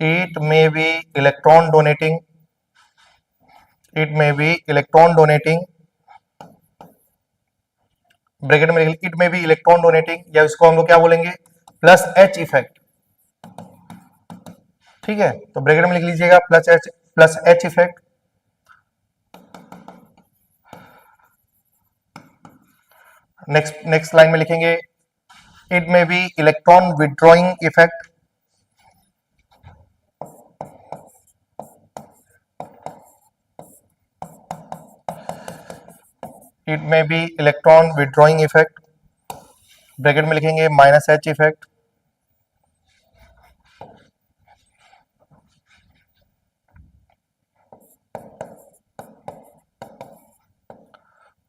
it may be electron donating it may be electron donating bracket में इट में भी इलेक्ट्रॉन डोनेटिंग, या इसको हम लोग क्या बोलेंगे, प्लस एच इफेक्ट। ठीक है, तो ब्रैकेट में लिख लीजिएगा plus H effect. Next line में लिखेंगे, इट में B electron withdrawing effect it में B electron withdrawing effect, bracket में लिखेंगे माइनस एच इफेक्ट।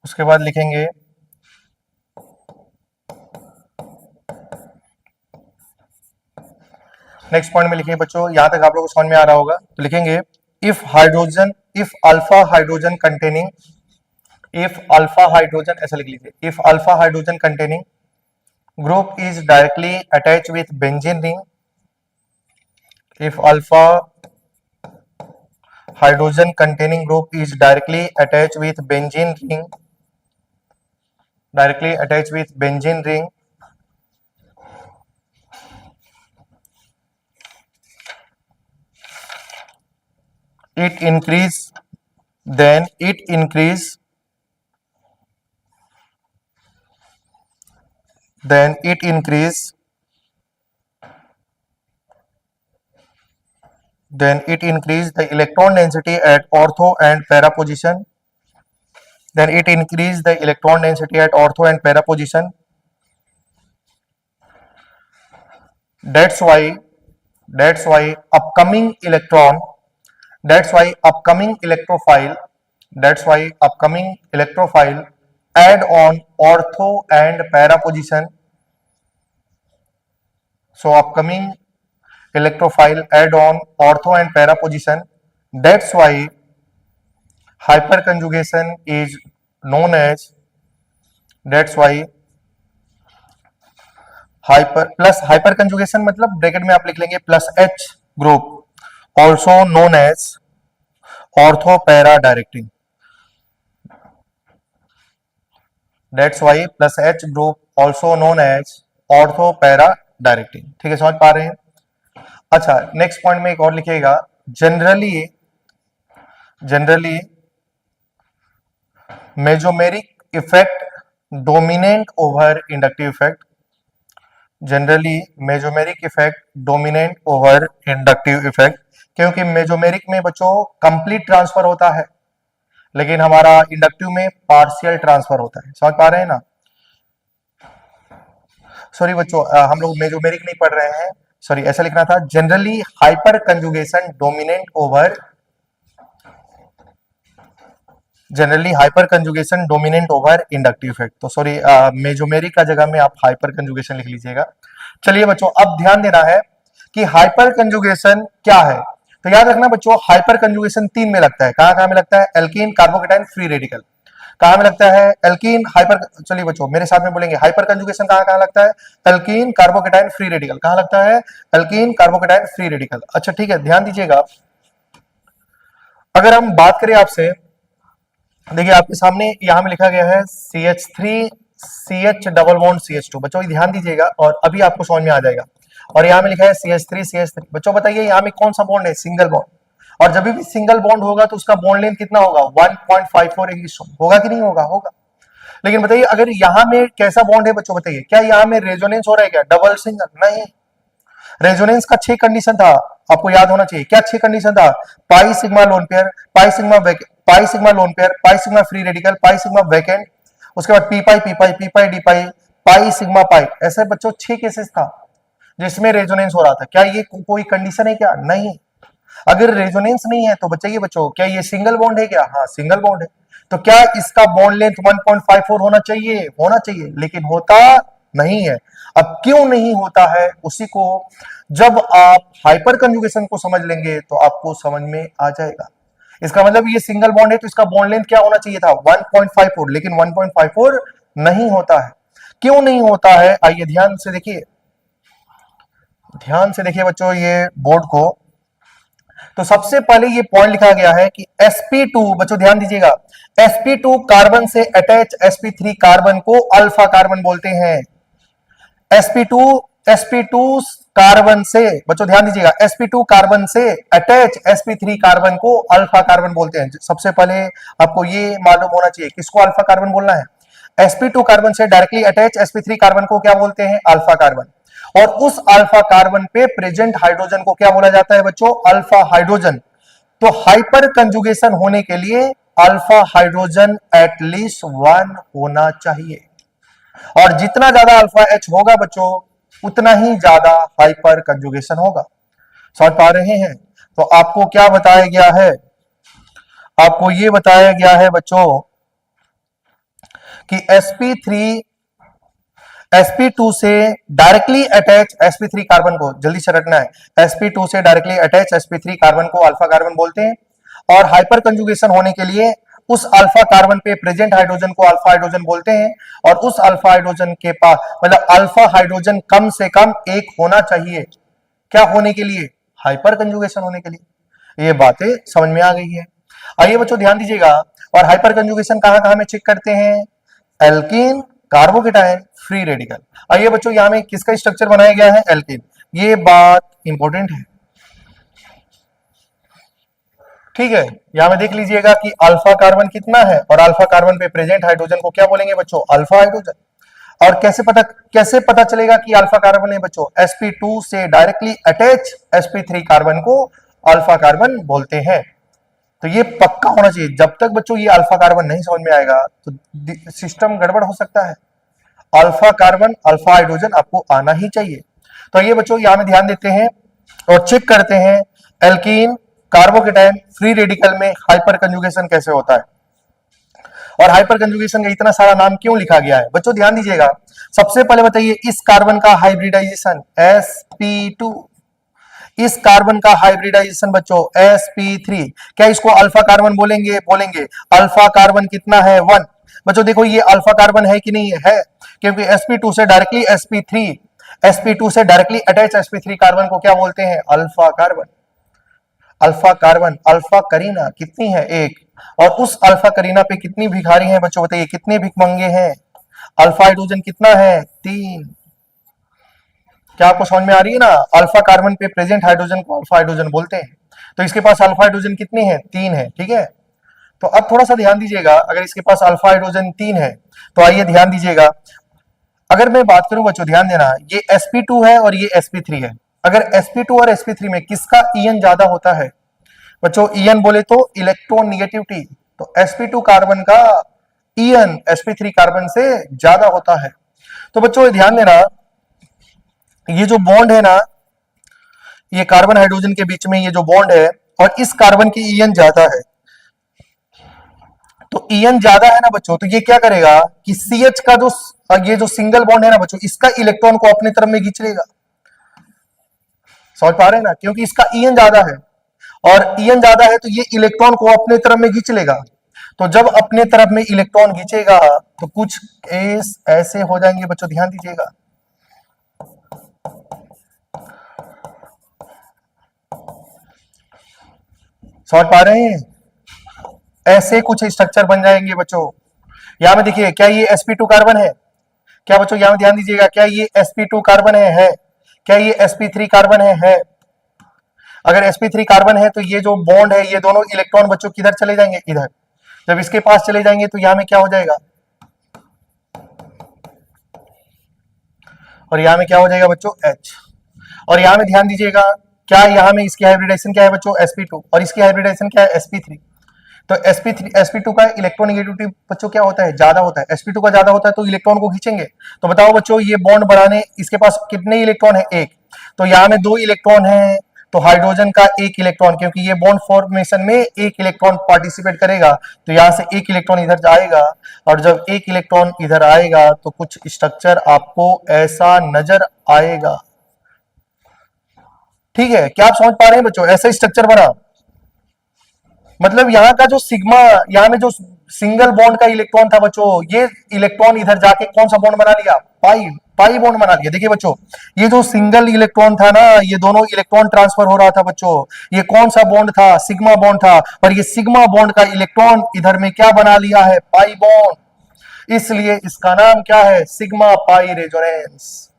उसके बाद लिखेंगे नेक्स्ट पॉइंट में लिखिए बच्चों, यहां तक आप लोगों को समझ में आ रहा होगा, तो लिखेंगे इफ अल्फा हाइड्रोजन कंटेनिंग ऐसा लिख लीजिए, if alpha hydrogen containing group is directly attached with benzene ring if alpha hydrogen containing group is directly attached with benzene ring it increase then it increase then it increase the electron density at ortho and para position then it increase the electron density at ortho and para position. That's why upcoming electrophile add on ortho and para position. So upcoming electrophile add on ortho and para position. That's why hyperconjugation is known as that's why hyper plus hyper conjugation मतलब bracket में आप लिख लेंगे plus H group also known as ortho para directing. That's why plus H group also known as ortho para directing. ठीक है, समझ पा रहे हैं? अच्छा, नेक्स्ट पॉइंट में एक और लिखिएगा, generally generally mesomeric effect dominant over inductive effect. Generally mesomeric effect dominant over inductive effect, क्योंकि मेजोमेरिक में बच्चों कंप्लीट ट्रांसफर होता है, लेकिन हमारा इंडक्टिव में पार्शियल ट्रांसफर होता है। समझ पा रहे हैं ना? सॉरी बच्चों, हम लोग मेजोमेरिक नहीं पढ़ रहे हैं, सॉरी ऐसा लिखना था, generally hyper conjugation dominant over, generally hyper conjugation dominant over inductive effect. तो सॉरी, मेजोमेरिक का जगह में आप हाइपर कंजुगेशन लिख लीजिएगा। चलिए बच्चों, अब ध्यान देना है कि हाइपर कंजुगेशन क्या है। तो याद रखना बच्चों, हाइपर कंजुगेशन तीन में लगता है। कहां कहां में लगता है? Alkene, carbocation, free radical. कहां में लगता है? एल्कीन, हाइपर, चलिए बच्चों मेरे साथ में बोलेंगे, हाइपर कंजुगेशन कहां कहां लगता है? Alkene, carbocation, free radical. कहां लगता है? Alkene, carbocation, free radical. अच्छा ठीक है, ध्यान दीजिएगा। अगर हम बात करें आपसे, देखिए आपके सामने यहां में लिखा गया है CH3 CH double bond CH2। बच्चों ध्यान दीजिएगा और अभी आपको समझ में आ जाएगा। और यहां में लिखा है CH3 CH3। बच्चों बताइए यहां में कौन सा बॉन्ड है? Single bond. और जब भी सिंगल बॉन्ड होगा तो उसका बॉन्ड लेंथ कितना होगा? 1.54 एंगस्ट्रॉम। होगा कि नहीं होगा? होगा। लेकिन बताइए अगर यहां में कैसा बॉन्ड है बच्चों? बताइए क्या यहां में रेजोनेंस हो रहा है? क्या डबल, सिंगल? नहीं। रेजोनेंस का 6 कंडीशन था, आपको याद होना चाहिए। क्या 6 कंडीशन था? Pi sigma lone pair, pi sigma pi sigma lone pair, pi sigma free radical, pi sigma vacant, उसके बाद पी पाई पी पाई पी पाई डी पाई, पाई सिग्मा पाई। ऐसे बच्चों 6 केसेस था जिसमें रेजोनेंस हो रहा था। क्या ये कोई कंडीशन है? क्या नहीं। अगर रेजोनेंस नहीं है तो बताइए बच्चों, क्या ये सिंगल बॉन्ड है? क्या हाँ, सिंगल बॉन्ड है। तो क्या इसका बॉन्ड लेंथ 1.54 होना चाहिए? होना चाहिए, लेकिन होता नहीं है। अब क्यों नहीं होता है उसी को जब आप हाइपर कंजुगेशन को समझ लेंगे तो आपको समझ में आ जाएगा। इसका मतलब ये सिंगल बॉन्ड है तो इसका बॉन्ड लेंथ क्या होना चाहिए था? 1.54, लेकिन 1.54 नहीं होता है। क्यों नहीं होता है? आइए ध्यान से देखिए, ध्यान से देखिए बच्चों ये बोर्ड को। तो सबसे पहले ये पॉइंट लिखा गया है कि sp2, बच्चों ध्यान दीजिएगा, sp2 कार्बन से अटैच sp3 कार्बन को अल्फा कार्बन बोलते हैं। sp2 कार्बन से, बच्चों ध्यान दीजिएगा, sp2 कार्बन से अटैच sp3 कार्बन को अल्फा कार्बन बोलते हैं। सबसे पहले आपको ये मालूम होना चाहिए किसको अल्फा कार्बन बोलना है। sp2 कार्बन से डायरेक्टली अटैच sp3 कार्बन को क्या बोलते हैं? Alpha carbon. और उस अल्फा कार्बन पे प्रेजेंट हाइड्रोजन को क्या बोला जाता है बच्चों? Alpha hydrogen. तो हाइपर कंजुगेशन होने के लिए अल्फा हाइड्रोजन एटलीस्ट 1 होना चाहिए। और जितना ज्यादा अल्फा एच होगा बच्चों उतना ही ज्यादा हाइपर कंजुगेशन होगा। समझ पा रहे हैं? तो आपको क्या बताया गया है? आपको यह बताया गया है बच्चों कि sp2 से डायरेक्टली अटैच sp3 कार्बन को, जल्दी से रखना है, sp2 से डायरेक्टली अटैच sp3 कार्बन को अल्फा कार्बन बोलते हैं। और हाइपर कंजुगेशन होने के लिए उस अल्फा कार्बन पे प्रेजेंट हाइड्रोजन को अल्फा हाइड्रोजन बोलते हैं। और उस अल्फा हाइड्रोजन के पास, मतलब अल्फा हाइड्रोजन कम से कम एक होना चाहिए। क्या होने के लिए? हाइपर कंजुगेशन होने के लिए। ये बातें समझ में आ गई है। आइए बच्चों ध्यान दीजिएगा, और हाइपर कंजुगेशन कहां कहां में चेक करते हैं? Alkene, carbocation, free radical. आइए बच्चों यहां में किसका स्ट्रक्चर बनाया गया है? एल्कीन। ये बात इंपॉर्टेंट है, ठीक है। यहां में देख लीजिएगा कि अल्फा कार्बन कितना है, और अल्फा कार्बन पे प्रेजेंट हाइड्रोजन को क्या बोलेंगे बच्चों? Alpha hydrogen. और कैसे पता चलेगा कि अल्फा कार्बन है बच्चों? sp2 से डायरेक्टली अटैच sp3 कार्बन को अल्फा कार्बन बोलते हैं। तो ये पक्का होना चाहिए। जब तक बच्चों ये अल्फा कार्बन नहीं समझ में आएगा तो सिस्टम गड़बड़ हो सकता है। अल्फा कार्बन, अल्फा हाइड्रोजन आपको आना ही चाहिए। तो ये बच्चों यहां में ध्यान देते हैं और चेक करते हैं एल्कीन, कार्बोकेटाइन, फ्री रेडिकल में हाइपर कंजुगेशन कैसे होता है। और हाइपर कंजुगेशन का इतना सारा नाम क्यों लिखा गया है बच्चों? ध्यान दीजिएगा। सबसे पहले बताइए इस कार्बन का हाइब्रिडाइजेशन sp2, इस कार्बन का हाइब्रिडाइजेशन बच्चों sp3। क्या इसको अल्फा कार्बन बोलेंगे? बोलेंगे। अल्फा कार्बन कितना है? 1। बच्चों देखो ये अल्फा कार्बन है कि नहीं है, क्योंकि sp2 से डायरेक्टली sp2 से डायरेक्टली अटैच sp3 कार्बन को क्या बोलते हैं, alpha carbon. Alpha carbon, alpha Kareena कितनी है, एक, और उस अल्फा करीना पे कितनी भिखारी हैं बच्चों, बताइए कितने भिखमंगे हैं। अल्फा हाइड्रोजन कितना है, 3। क्या आपको समझ में आ रही है ना, अल्फा कार्बन पे प्रेजेंट हाइड्रोजन को अल्फा हाइड्रोजन बोलते हैं। तो इसके पास अल्फा हाइड्रोजन कितने हैं, 3 है, ठीक है। तो अब थोड़ा सा ध्यान दीजिएगा, अगर इसके पास अल्फा हाइड्रोजन 3 है तो आइए ध्यान दीजिएगा, अगर मैं बात करूं बच्चों ध्यान देना, ये sp2 है और ये sp3 है, अगर sp2 और sp3 में किसका ईएन ज्यादा होता है बच्चों, ईएन बोले तो इलेक्ट्रॉन निगेटिविटी, तो sp2 कार्बन का ईएन sp3 कार्बन से ज्यादा होता है। तो बच्चों ध्यान देना, ये जो बॉन्ड है ना, ये कार्बन हाइड्रोजन के बीच में ये जो बॉन्ड है, और इस कार्बन की ईएन ज्यादा है, तो ईएन ज्यादा है ना बच्चों, तो ये क्या करेगा कि CH का जो ये जो सिंगल बॉन्ड है ना बच्चों, इसका इलेक्ट्रॉन को अपने तरफ में खींच लेगा। समझ पा रहे हैं ना, क्योंकि इसका ईएन ज्यादा है, और ईएन ज्यादा है तो ये इलेक्ट्रॉन को अपने तरफ में खींच लेगा। तो जब अपने तरफ में इलेक्ट्रॉन खींचेगा तो कुछ केस ऐसे हो जाएंगे बच्चों, ध्यान दीजिएगा। समझ पा रहे हैं, ऐसे कुछ स्ट्रक्चर बन जाएंगे बच्चों। यहां में देखिए, क्या ये sp2 कार्बन है, क्या बच्चों यहां में ध्यान दीजिएगा, क्या ये sp2 कार्बन है, क्या ये sp3 कार्बन है। अगर sp3 कार्बन है तो ये जो बॉन्ड है, ये दोनों इलेक्ट्रॉन बच्चों किधर चले जाएंगे, इधर। जब इसके पास चले जाएंगे तो यहां में क्या हो जाएगा, और यहां में क्या हो जाएगा बच्चों, H। और यहां में ध्यान दीजिएगा, क्या यहां में इसकी हाइब्रिडेशन क्या है बच्चों, sp2, और इसकी हाइब्रिडेशन क्या है, sp3। तो sp2 का इलेक्ट्रोनेगेटिविटी बच्चों क्या होता है, ज्यादा होता है। sp2 का ज्यादा होता है तो इलेक्ट्रॉन को खींचेंगे। तो बताओ बच्चों, ये बॉन्ड बढ़ाने इसके पास कितने इलेक्ट्रॉन है, एक, तो यहाँ में 2 इलेक्ट्रॉन है, तो हाइड्रोजन का 1 इलेक्ट्रॉन, क्योंकि ये बॉन्ड फॉर्मेशन में 1 इलेक्ट्रॉन पार्टिसिपेट करेगा, तो यहाँ से 1 इलेक्ट्रॉन इधर जाएगा, और जब 1 इलेक्ट्रॉन इधर आएगा तो कुछ स्ट्रक्चर आपको ऐसा नजर आएगा। ठीक है, क्या आप समझ पा रहे हैं बच्चों, ऐसा स्ट्रक्चर बना, मतलब यहाँ का जो सिग्मा, यहाँ में जो सिंगल बॉन्ड का इलेक्ट्रॉन था बच्चों, ये इलेक्ट्रॉन इधर जाके कौन सा बॉन्ड बना लिया, पाई बॉन्ड बना लिया। देखिए बच्चों, ये जो सिंगल इलेक्ट्रॉन था ना, ये दोनों इलेक्ट्रॉन ट्रांसफर हो रहा था बच्चों, ये कौन सा बॉन्ड था, सिग्मा बॉन्ड था, और ये सिग्मा बॉन्ड का इलेक्ट्रॉन इधर में क्या बना लिया है, पाई बॉन्ड। इसलिए इसका नाम क्या है, सिग्मा पाई रेजोनेंस।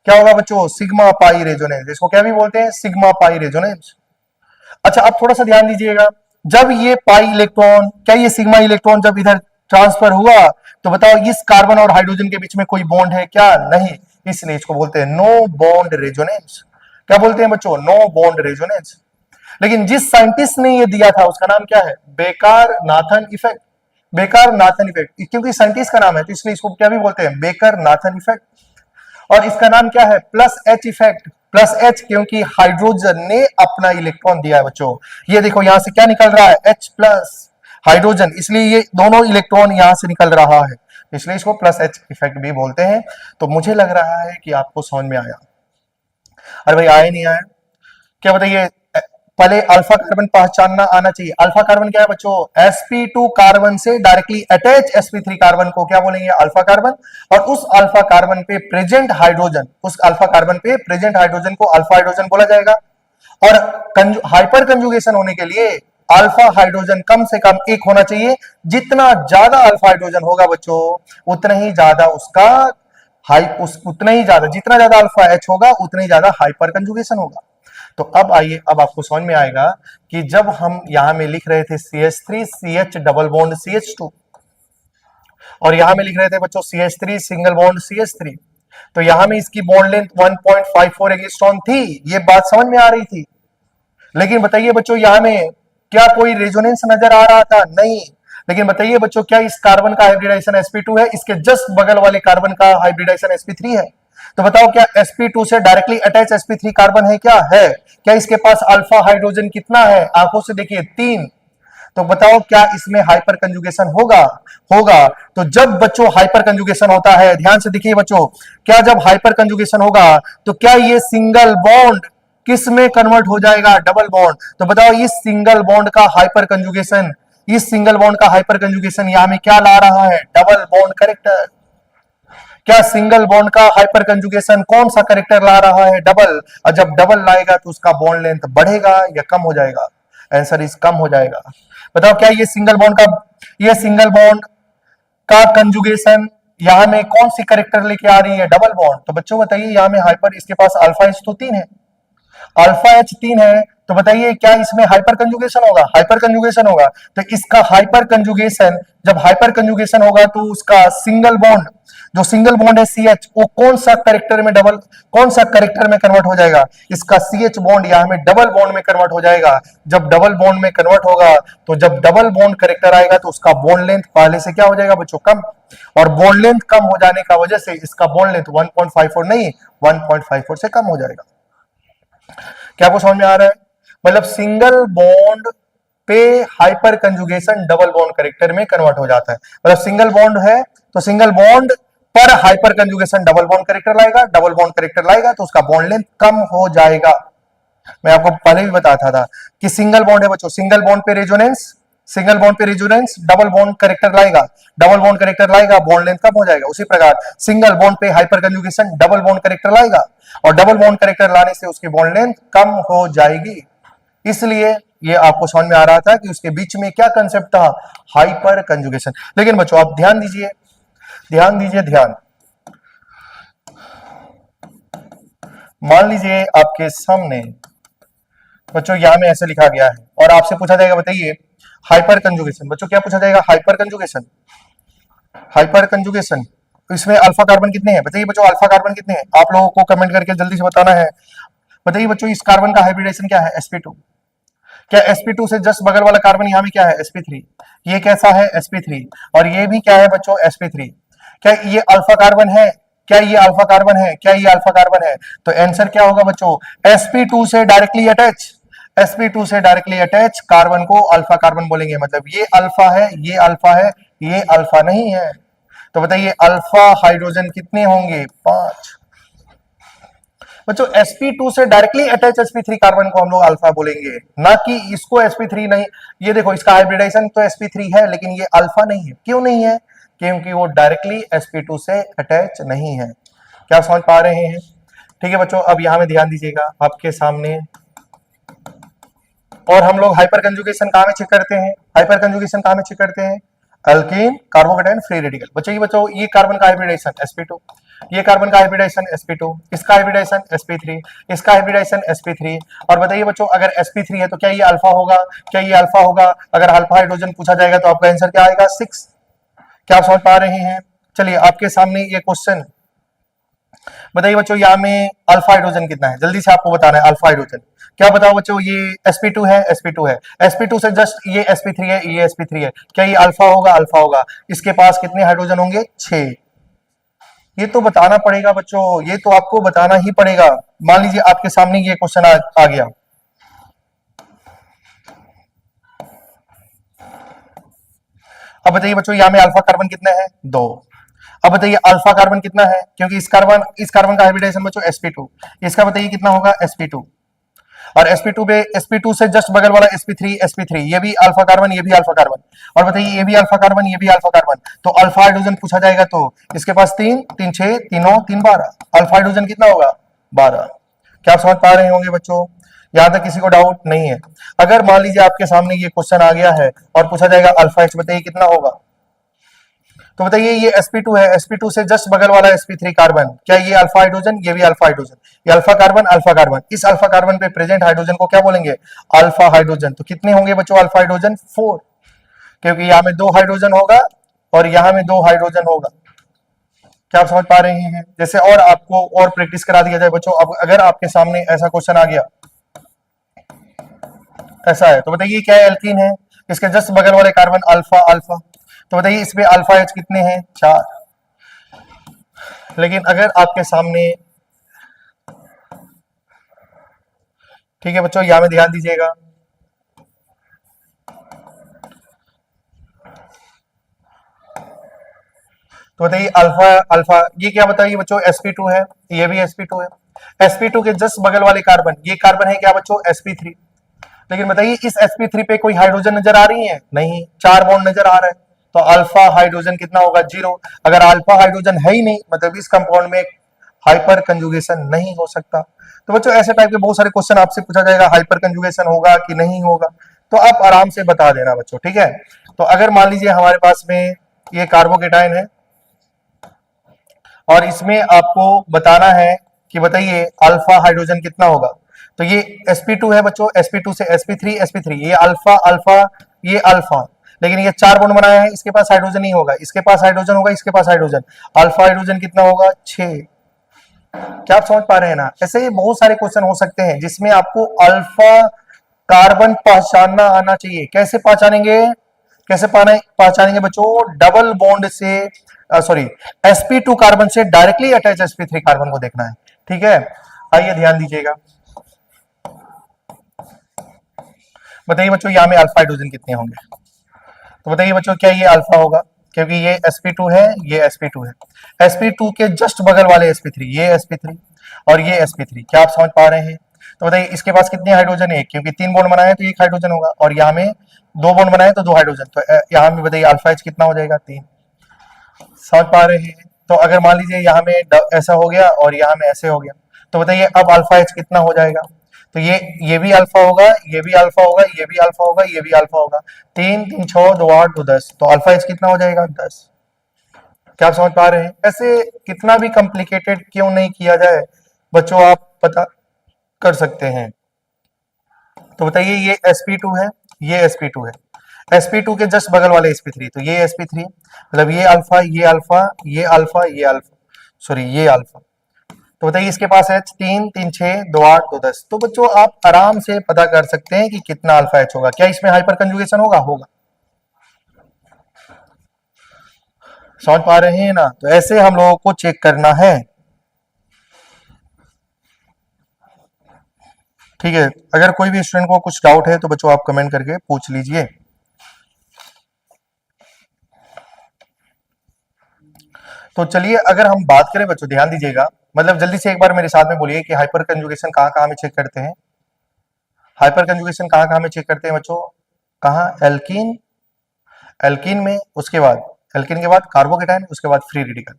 क्या होगा बच्चों, सिग्मा पाई रेजोनेंस, इसको क्या भी बोलते हैं, सिग्मा पाई रेजोनेंस। अच्छा, अब थोड़ा सा ध्यान दीजिएगा, जब ये पाई इलेक्ट्रॉन, क्या ये सिग्मा इलेक्ट्रॉन जब इधर ट्रांसफर हुआ, तो बताओ इस कार्बन और हाइड्रोजन के बीच में कोई बॉन्ड है क्या, नहीं, इसलिए इसको बोलते हैं नो बॉन्ड रेजोनेंस। क्या बोलते हैं बच्चों, नो बॉन्ड रेजोनेंस। लेकिन जिस साइंटिस्ट ने ये दिया था उसका नाम क्या है, baker Nathan effect. Baker Nathan effect, क्योंकि साइंटिस्ट का नाम है तो इसलिए इसको क्या भी बोलते हैं, बेकर नाथन इफेक्ट। और इसका नाम क्या है, plus H effect. Plus H क्योंकि हाइड्रोजन ने अपना इलेक्ट्रॉन दिया है बच्चों, ये देखो यहां से क्या निकल रहा है, H प्लस हाइड्रोजन, इसलिए ये दोनों इलेक्ट्रॉन यहां से निकल रहा है, इसलिए इसको प्लस एच इफेक्ट भी बोलते हैं। तो मुझे लग रहा है कि आपको समझ में आया। अरे भाई आया नहीं आया, क्या बताइए, पहले अल्फा कार्बन पहचानना आना चाहिए। अल्फा कार्बन क्या है बच्चों, sp2 कार्बन से डायरेक्टली अटैच sp3 कार्बन को क्या बोलेंगे, अल्फा कार्बन। और उस अल्फा कार्बन पे प्रेजेंट हाइड्रोजन, उस अल्फा कार्बन पे प्रेजेंट हाइड्रोजन को अल्फा हाइड्रोजन बोला जाएगा। और हाइपर कंजुगेशन होने के लिए अल्फा हाइड्रोजन कम से कम 1 होना चाहिए। जितना ज्यादा अल्फा हाइड्रोजन होगा बच्चों, उतना ही ज्यादा उसका उतना ही ज्यादा, जितना ज्यादा अल्फा H होगा उतना ही ज्यादा हाइपर कंजुगेशन होगा। तो अब आइए, अब आपको समझ में आएगा कि जब हम यहां में लिख रहे थे CH3 CH double bond CH2, और यहां में लिख रहे थे बच्चों CH3 सिंगल बॉन्ड CH3, तो यहां में इसकी बॉन्ड लेंथ 1.54 एंगस्ट्रॉम थी, ये बात समझ में आ रही थी। लेकिन बताइए बच्चों, यहां में क्या कोई रेजोनेंस नजर आ रहा था, नहीं। लेकिन बताइए बच्चों, क्या इस कार्बन का हाइब्रिडाइजेशन sp2 है, इसके जस्ट बगल वाले कार्बन का हाइब्रिडाइजेशन sp3 है। तो बताओ, क्या sp2 से डायरेक्टली अटैच sp3 कार्बन है क्या, है। क्या इसके पास अल्फा हाइड्रोजन कितना है, आंखों से देखिए 3। तो बताओ क्या इसमें हाइपर कंजुगेशन होगा, होगा। तो जब बच्चों हाइपर कंजुगेशन होता है, ध्यान से देखिए बच्चों, क्या जब हाइपर कंजुगेशन होगा तो क्या ये सिंगल बॉन्ड किस में कन्वर्ट हो जाएगा, डबल बॉन्ड। तो बताओ इस सिंगल बॉन्ड का हाइपर कंजुगेशन इस सिंगल बॉन्ड का हाइपर कंजुगेशन यहां में क्या ला रहा है, डबल बॉन्ड करेक्टर। क्या सिंगल बॉन्ड का हाइपर कंजुगेशन कौन सा करेक्टर ला रहा है, डबल। और जब डबल लाएगा तो उसका बॉन्ड लेंथ बढ़ेगा या कम हो जाएगा, आंसर इज कम हो जाएगा। बताओ क्या ये सिंगल बॉन्ड का कंजुगेशन यहां में कौन सी करेक्टर लेके आ रही है, डबल बॉन्ड। तो बच्चों बताइए यहां में हाइपर, इसके पास अल्फा एच तो 3 है, अल्फा एच 3 है, तो बताइए क्या इसमें हाइपर कंजुगेशन होगा, हाइपर कंजुगेशन होगा। तो इसका हाइपर कंजुगेशन, जब हाइपर कंजुगेशन होगा तो उसका सिंगल बॉन्ड, जो सिंगल बॉन्ड है सी एच, वो कौन सा करेक्टर में कन्वर्ट हो जाएगा, इसका सी एच बॉन्ड यहां में डबल बॉन्ड में कन्वर्ट हो जाएगा। जब डबल बॉन्ड में कन्वर्ट होगा तो जब डबल बॉन्ड करेक्टर आएगा तो उसका बॉन्ड लेंथ पहले से क्या हो जाएगा बच्चों, कम। और बॉन्ड लेंथ कम हो जाने का वजह से इसका बॉन्ड लेंथ 1.54 नहीं 1.54 से कम हो जाएगा। क्या आपको समझ में आ रहा है, मतलब सिंगल बॉन्ड पे hyper conjugation double bond character में कन्वर्ट हो जाता है। मतलब सिंगल बॉन्ड है तो सिंगल बॉन्ड पर hyper conjugation double bond character लाएगा, डबल बॉन्ड करेक्टर लाएगा तो उसका बॉन्ड लेंथ कम हो जाएगा। मैं आपको पहले भी बताता था कि सिंगल बॉन्ड है बच्चों, सिंगल बॉन्ड पे रेजोनेंस डबल बॉन्ड करेक्टर लाएगा, बॉन्ड लेंथ कम हो जाएगा। उसी प्रकार सिंगल बॉन्ड पे hyper conjugation double bond character लाएगा और डबल बॉन्ड करेक्टर लाने से उसकी बॉन्ड लेंथ कम हो जाएगी। इसलिए ये आपको समझ में आ रहा था कि उसके बीच में क्या कंसेप्ट था, हाइपर कंजुगेशन। लेकिन बच्चों आप ध्यान दीजिए, मान लीजिए आपके सामने बच्चों यहां में ऐसे लिखा गया है और आपसे पूछा जाएगा बताइए हाइपर कंजुगेशन। बच्चों क्या पूछा जाएगा, हाइपर कंजुगेशन इसमें अल्फा कार्बन कितने हैं, बताइए बच्चों अल्फा कार्बन कितने हैं, आप लोगों को कमेंट करके जल्दी से बताना है। बताइए बच्चों इस कार्बन का हाइब्रिडेशन क्या है, sp2। क्या sp2 से जस्ट बगल वाला कार्बन यहां में क्या है, sp3। ये कैसा है, sp3। और ये भी क्या है बच्चों, sp3। क्या ये अल्फा कार्बन है, क्या ये अल्फा कार्बन है, तो आंसर क्या होगा बच्चों, sp2 से डायरेक्टली अटैच कार्बन को अल्फा कार्बन बोलेंगे। मतलब ये अल्फा है, ये अल्फा नहीं है। तो बताइए अल्फा हाइड्रोजन कितने होंगे, 5। बच्चों sp2 से डायरेक्टली अटैच sp3 कार्बन को हम लोग अल्फा बोलेंगे, ना कि इसको sp3 नहीं। ये देखो इसका हाइब्रिडाइजेशन तो sp3 है लेकिन ये अल्फा नहीं है। क्यों नहीं है, क्योंकि वो डायरेक्टली sp2 से अटैच नहीं है। क्या आप समझ पा रहे हैं, ठीक है बच्चों। अब यहां में ध्यान दीजिएगा आपके सामने, और हम लोग हाइपर कंजुगेशन कहां में चेक करते हैं, अल्कीन कार्बोकेटाइन फ्री रेडिकल। बच्चों ये कार्बन का हाइब्रिडाइजेशन sp2, ये कार्बन का हाइब्रिडाइजेशन sp2, इसका हाइब्रिडाइजेशन sp3, इसका हाइब्रिडाइजेशन sp3। और बताइए बच्चों अगर sp3 है तो क्या ये अल्फा होगा, अगर अल्फा हाइड्रोजन पूछा जाएगा तो आपका आंसर क्या आएगा, 6। क्या आप समझ पा रहे हैं। चलिए आपके सामने ये क्वेश्चन, बताइए बच्चों यहाँ में अल्फा हाइड्रोजन कितना है, जल्दी से आपको बताना है। अल्फा हाइड्रोजन क्या बताओ बच्चों, ये sp2 है, sp2 से जस्ट ये sp3 है, क्या ये अल्फा होगा, इसके पास कितने हाइड्रोजन होंगे, 6। ये तो बताना पड़ेगा बच्चों, ये तो आपको बताना ही पड़ेगा। मान लीजिए आपके सामने ये क्वेश्चन आ गया, अब बताइए बच्चों यहाँ में अल्फा कार्बन कितना है, 2। अब बताइए अल्फा कार्बन कितना है, क्योंकि इस कार्बन का हाइब्रिडाइजेशन बच्चों sp2, इसका बताइए कितना होगा, sp2। और sp2 से जस्ट बगल वाला sp3, ये भी अल्फा कार्बन, ये भी अल्फा कार्बन। और बताइए ये भी अल्फा कार्बन, ये भी अल्फा कार्बन। तो अल्फा हाइड्रोजन पूछा जाएगा तो इसके पास 3 3 6 3 9 3 12, अल्फा हाइड्रोजन कितना होगा, 12। क्या आप समझ पा रहे होंगे बच्चों, यहां तक किसी को डाउट नहीं है। अगर मान लीजिए आपके सामने ये क्वेश्चन आ गया है और पूछा जाएगा अल्फा एच, बताइए कितना होगा। तो बताइए ये sp2 है, sp2 से जस्ट बगल वाला sp3 कार्बन, क्या ये अल्फा हाइड्रोजन, ये भी अल्फा हाइड्रोजन, ये अल्फा कार्बन। इस अल्फा कार्बन पे प्रेजेंट हाइड्रोजन को क्या बोलेंगे, अल्फा हाइड्रोजन। तो कितने होंगे बच्चों अल्फा हाइड्रोजन, 4, क्योंकि यहाँ में 2 हाइड्रोजन होगा और यहाँ में 2 हाइड्रोजन होगा। क्या आप समझ पा रहे हैं। जैसे और आपको और प्रैक्टिस करा दिया जाए बच्चों, अब अगर आपके सामने ऐसा क्वेश्चन आ गया, ऐसा है, तो बताइए क्या एल्कीन है, इसके जस्ट बगल वाले कार्बन अल्फा, तो बताइए इसमें अल्फा एच कितने हैं, 4। लेकिन अगर आपके सामने, ठीक है बच्चों यहां में ध्यान दीजिएगा, तो बताइए अल्फा ये क्या बताइए बच्चों, sp2 है, ये भी sp2 है। sp2 के जस्ट बगल वाले कार्बन, ये कार्बन है क्या बच्चों, sp3। लेकिन बताइए इस sp3 पे कोई हाइड्रोजन नजर आ रही है? नहीं, 4 बॉन्ड नजर आ रहा है, तो अल्फा हाइड्रोजन कितना होगा? 0। अगर अल्फा हाइड्रोजन है ही नहीं, मतलब इस कंपाउंड में हाइपर कंजुगेशन नहीं हो सकता। तो बच्चों ऐसे टाइप के बहुत सारे क्वेश्चन आपसे पूछा जाएगा, हाइपर कंजुगेशन होगा कि नहीं होगा, तो आप आराम से बता देना बच्चों, ठीक है। तो अगर मान लीजिए हमारे पास में ये कार्बोकेटाइन है और इसमें आपको बताना है कि बताइए अल्फा हाइड्रोजन कितना होगा, तो ये sp2 है बच्चों, sp2 से sp3 ये अल्फा अल्फा, ये अल्फा, लेकिन ये 4 बॉन्ड बनाया है, इसके पास हाइड्रोजन नहीं होगा, इसके पास हाइड्रोजन होगा, इसके पास हाइड्रोजन, अल्फा हाइड्रोजन कितना होगा? 6। क्या आप समझ पा रहे हैं ना? ऐसे ही बहुत सारे क्वेश्चन हो सकते हैं जिसमें आपको अल्फा कार्बन पहचानना आना चाहिए। कैसे पहचानेंगे? कैसे पहचानेंगे बच्चों? डबल बॉन्ड से, सॉरी, sp2 कार्बन से डायरेक्टली अटैच sp3 कार्बन को देखना है, ठीक है। आइए ध्यान दीजिएगा, बताइए बच्चों यहाँ में अल्फा हाइड्रोजन कितने होंगे? तो बताइए बच्चों क्या ये अल्फा होगा? क्योंकि ये sp2 है, ये sp2 है, sp2 के जस्ट बगल वाले sp3, ये sp3 और ये sp3। क्या आप समझ पा रहे हैं? तो बताइए इसके पास कितने हाइड्रोजन है? क्योंकि 3 बॉन्ड बनाए तो 1 हाइड्रोजन होगा, और यहाँ में 2 बॉन्ड बनाए तो 2 हाइड्रोजन, तो यहाँ में बताइए अल्फा एच कितना हो जाएगा? 3। समझ पा रहे हैं? तो अगर मान लीजिए यहाँ में ऐसा हो गया और यहाँ में ऐसे हो गया, तो बताइए अब अल्फा एच कितना हो जाएगा? तो ये भी अल्फा होगा, ये भी अल्फा होगा, ये भी अल्फा होगा, ये भी अल्फा होगा, 3 3 6 2 8 2 10, तो अल्फा एच कितना हो जाएगा? 10। क्या आप समझ पा रहे हैं? ऐसे कितना भी कॉम्प्लिकेटेड क्यों नहीं किया जाए बच्चों, आप पता कर सकते हैं। तो बताइए ये sp2 है, ये sp2 है, sp2 के जस्ट बगल वाले sp3, तो ये sp3 मतलब ये अल्फा, ये अल्फा, ये अल्फा, ये अल्फा, सॉरी ये अल्फा। तो बताइए इसके पास है 3 3 6 2 8 2 10, तो बच्चों आप आराम से पता कर सकते हैं कि कितना अल्फा एच होगा। क्या इसमें हाइपर कंजुगेशन होगा? होगा। समझ पा रहे हैं ना? तो ऐसे हम लोगों को चेक करना है, ठीक है। अगर कोई भी स्टूडेंट को कुछ डाउट है तो बच्चों आप कमेंट करके पूछ लीजिए। तो चलिए अगर हम बात करें बच्चों, ध्यान दीजिएगा, मतलब जल्दी से एक बार मेरे साथ में बोलिए कि हाइपर कंजुगेशन कहाँ कहाँ में चेक करते हैं? हाइपर कंजुगेशन कहाँ कहाँ में चेक करते हैं बच्चों? कहाँ? एल्कीन, एल्कीन में, उसके बाद एल्कीन के बाद कार्बोकेटाइन, उसके बाद फ्री रेडिकल।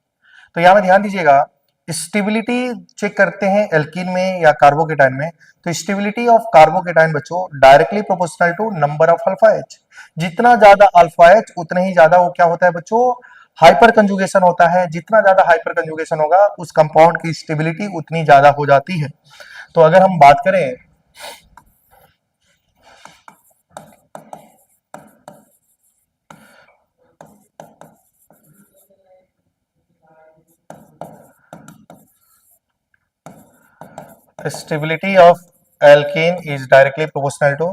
तो यहाँ में ध्यान दीजिएगा, स्टेबिलिटी चेक करते हैं एल्कीन में या कार्बोकेटाइन में, तो स्टेबिलिटी ऑफ कार्बोकेटाइन बच्चों directly proportional to number of alpha H. जितना ज्यादा अल्फा एच उतना ही ज्यादा वो क्या होता है बच्चों? हाइपर कंजुगेशन होता है। जितना ज्यादा हाइपर कंजुगेशन होगा उस कंपाउंड की स्टेबिलिटी उतनी ज्यादा हो जाती है। तो अगर हम बात करें stability of alkene is directly proportional to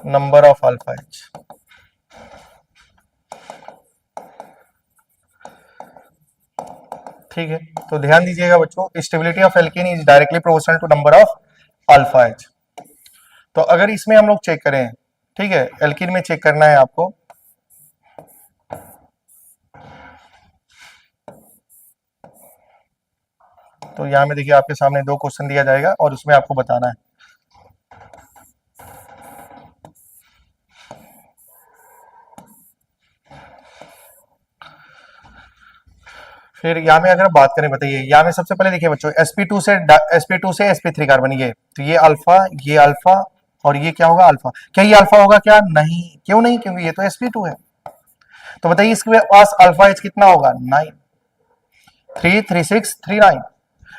number of alpha H। ठीक है, तो ध्यान दीजिएगा बच्चों, stability of alkene is directly proportional to number of alpha H. तो अगर इसमें हम लोग चेक करें, ठीक है, एल्कीन में चेक करना है आपको, तो यहाँ में देखिए आपके सामने 2 क्वेश्चन दिया जाएगा और उसमें आपको बताना है। फिर यहाँ में अगर बात करें, बताइए यहाँ में सबसे पहले देखिए बच्चों, sp2 से sp3 कार्बन, ये तो ये अल्फा और ये क्या होगा? अल्फा। क्या ये अल्फा होगा? क्या नहीं? क्यों नहीं? क्योंकि ये तो sp2 है। तो बताइए इसके पास अल्फा एच कितना होगा? 9, 3 3 6 3 9।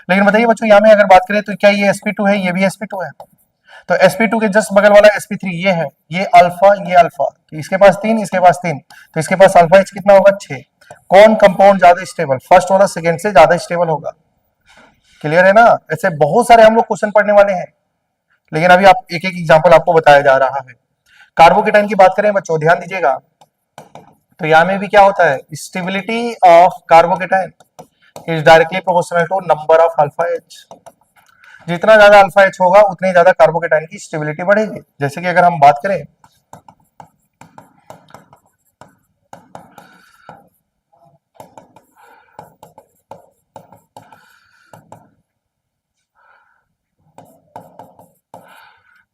लेकिन बताइए बच्चों यहाँ में अगर बात करें तो क्या ये sp2 है? ये भी sp2 है। तो sp2 के जस्ट बगल वाला sp3 ये है, ये अल्फा, ये अल्फा, तो इसके पास 3, इसके पास 3, तो इसके पास अल्फा एच कितना होगा? 6। कौन कंपाउंड ज्यादा स्टेबल? फर्स्ट वाला सेकंड से ज्यादा स्टेबल होगा। क्लियर है ना? ऐसे बहुत सारे हम लोग क्वेश्चन पढ़ने वाले हैं, लेकिन अभी आप एक एक एग्जांपल आपको बताया जा रहा है। कार्बोकेटाइन की बात करें बच्चों, ध्यान दीजिएगा, तो यहाँ में भी क्या होता है? Stability of carbocation is directly proportional to number of alpha H. जितना ज्यादा अल्फा एच होगा उतनी ज्यादा कार्बोकेटाइन की स्टेबिलिटी बढ़ेगी। जैसे कि अगर हम बात करें,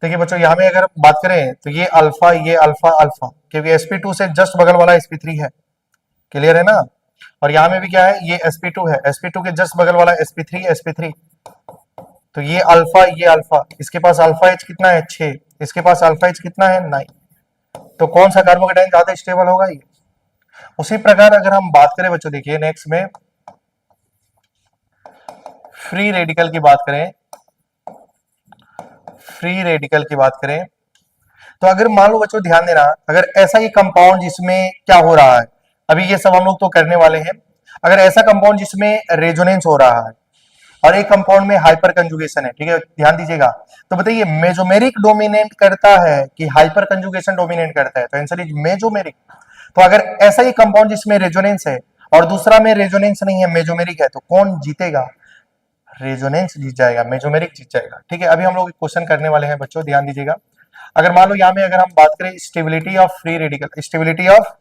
देखिए बच्चों यहाँ में अगर बात करें तो ये अल्फा अल्फा, क्योंकि sp2 से जस्ट बगल वाला sp3 है, क्लियर है ना। और यहाँ में भी क्या है, ये sp2 है, sp2 के जस्ट बगल वाला sp3, तो ये अल्फा, इसके पास अल्फा एच कितना है 6, इसके पास अल्फा एच कितना है 9, तो कौन सा कार्बोकेटाइन ज्यादा स्टेबल होगा ये। उसी प्रकार अगर हम बात करें बच्चों, देखिए नेक्स्ट में फ्री रेडिकल की बात करें, फ्री रेडिकल की बात करें तो अगर मान लो बच्चों ध्यान देना, अगर ऐसा ही कंपाउंड जिसमें क्या हो रहा है, अभी ये सब हम लोग तो करने वाले हैं, अगर ऐसा कंपाउंड जिसमें रेजोनेंस हो रहा है और एक कंपाउंड में हाइपर कंजुगेशन है, ठीक है ध्यान दीजिएगा, तो बताइए मेजोमेरिक डोमिनेट करता है कि हाइपर कंजुगेशन डोमिनेट करता है, तो आंसर इज मेजोमेरिक। तो अगर ऐसा ही कंपाउंड जिसमें रेजोनेंस है और दूसरा में रेजोनेंस नहीं है, मेजोमेरिक है, तो कौन जीतेगा, रेजोनेंस जीत जाएगा, मेजोमेरिक जीत जाएगा। ठीक है, अभी हम लोग क्वेश्चन करने वाले हैं बच्चों, ध्यान दीजिएगा। अगर मान लो यहाँ में अगर हम बात करें stability of free radical, stability of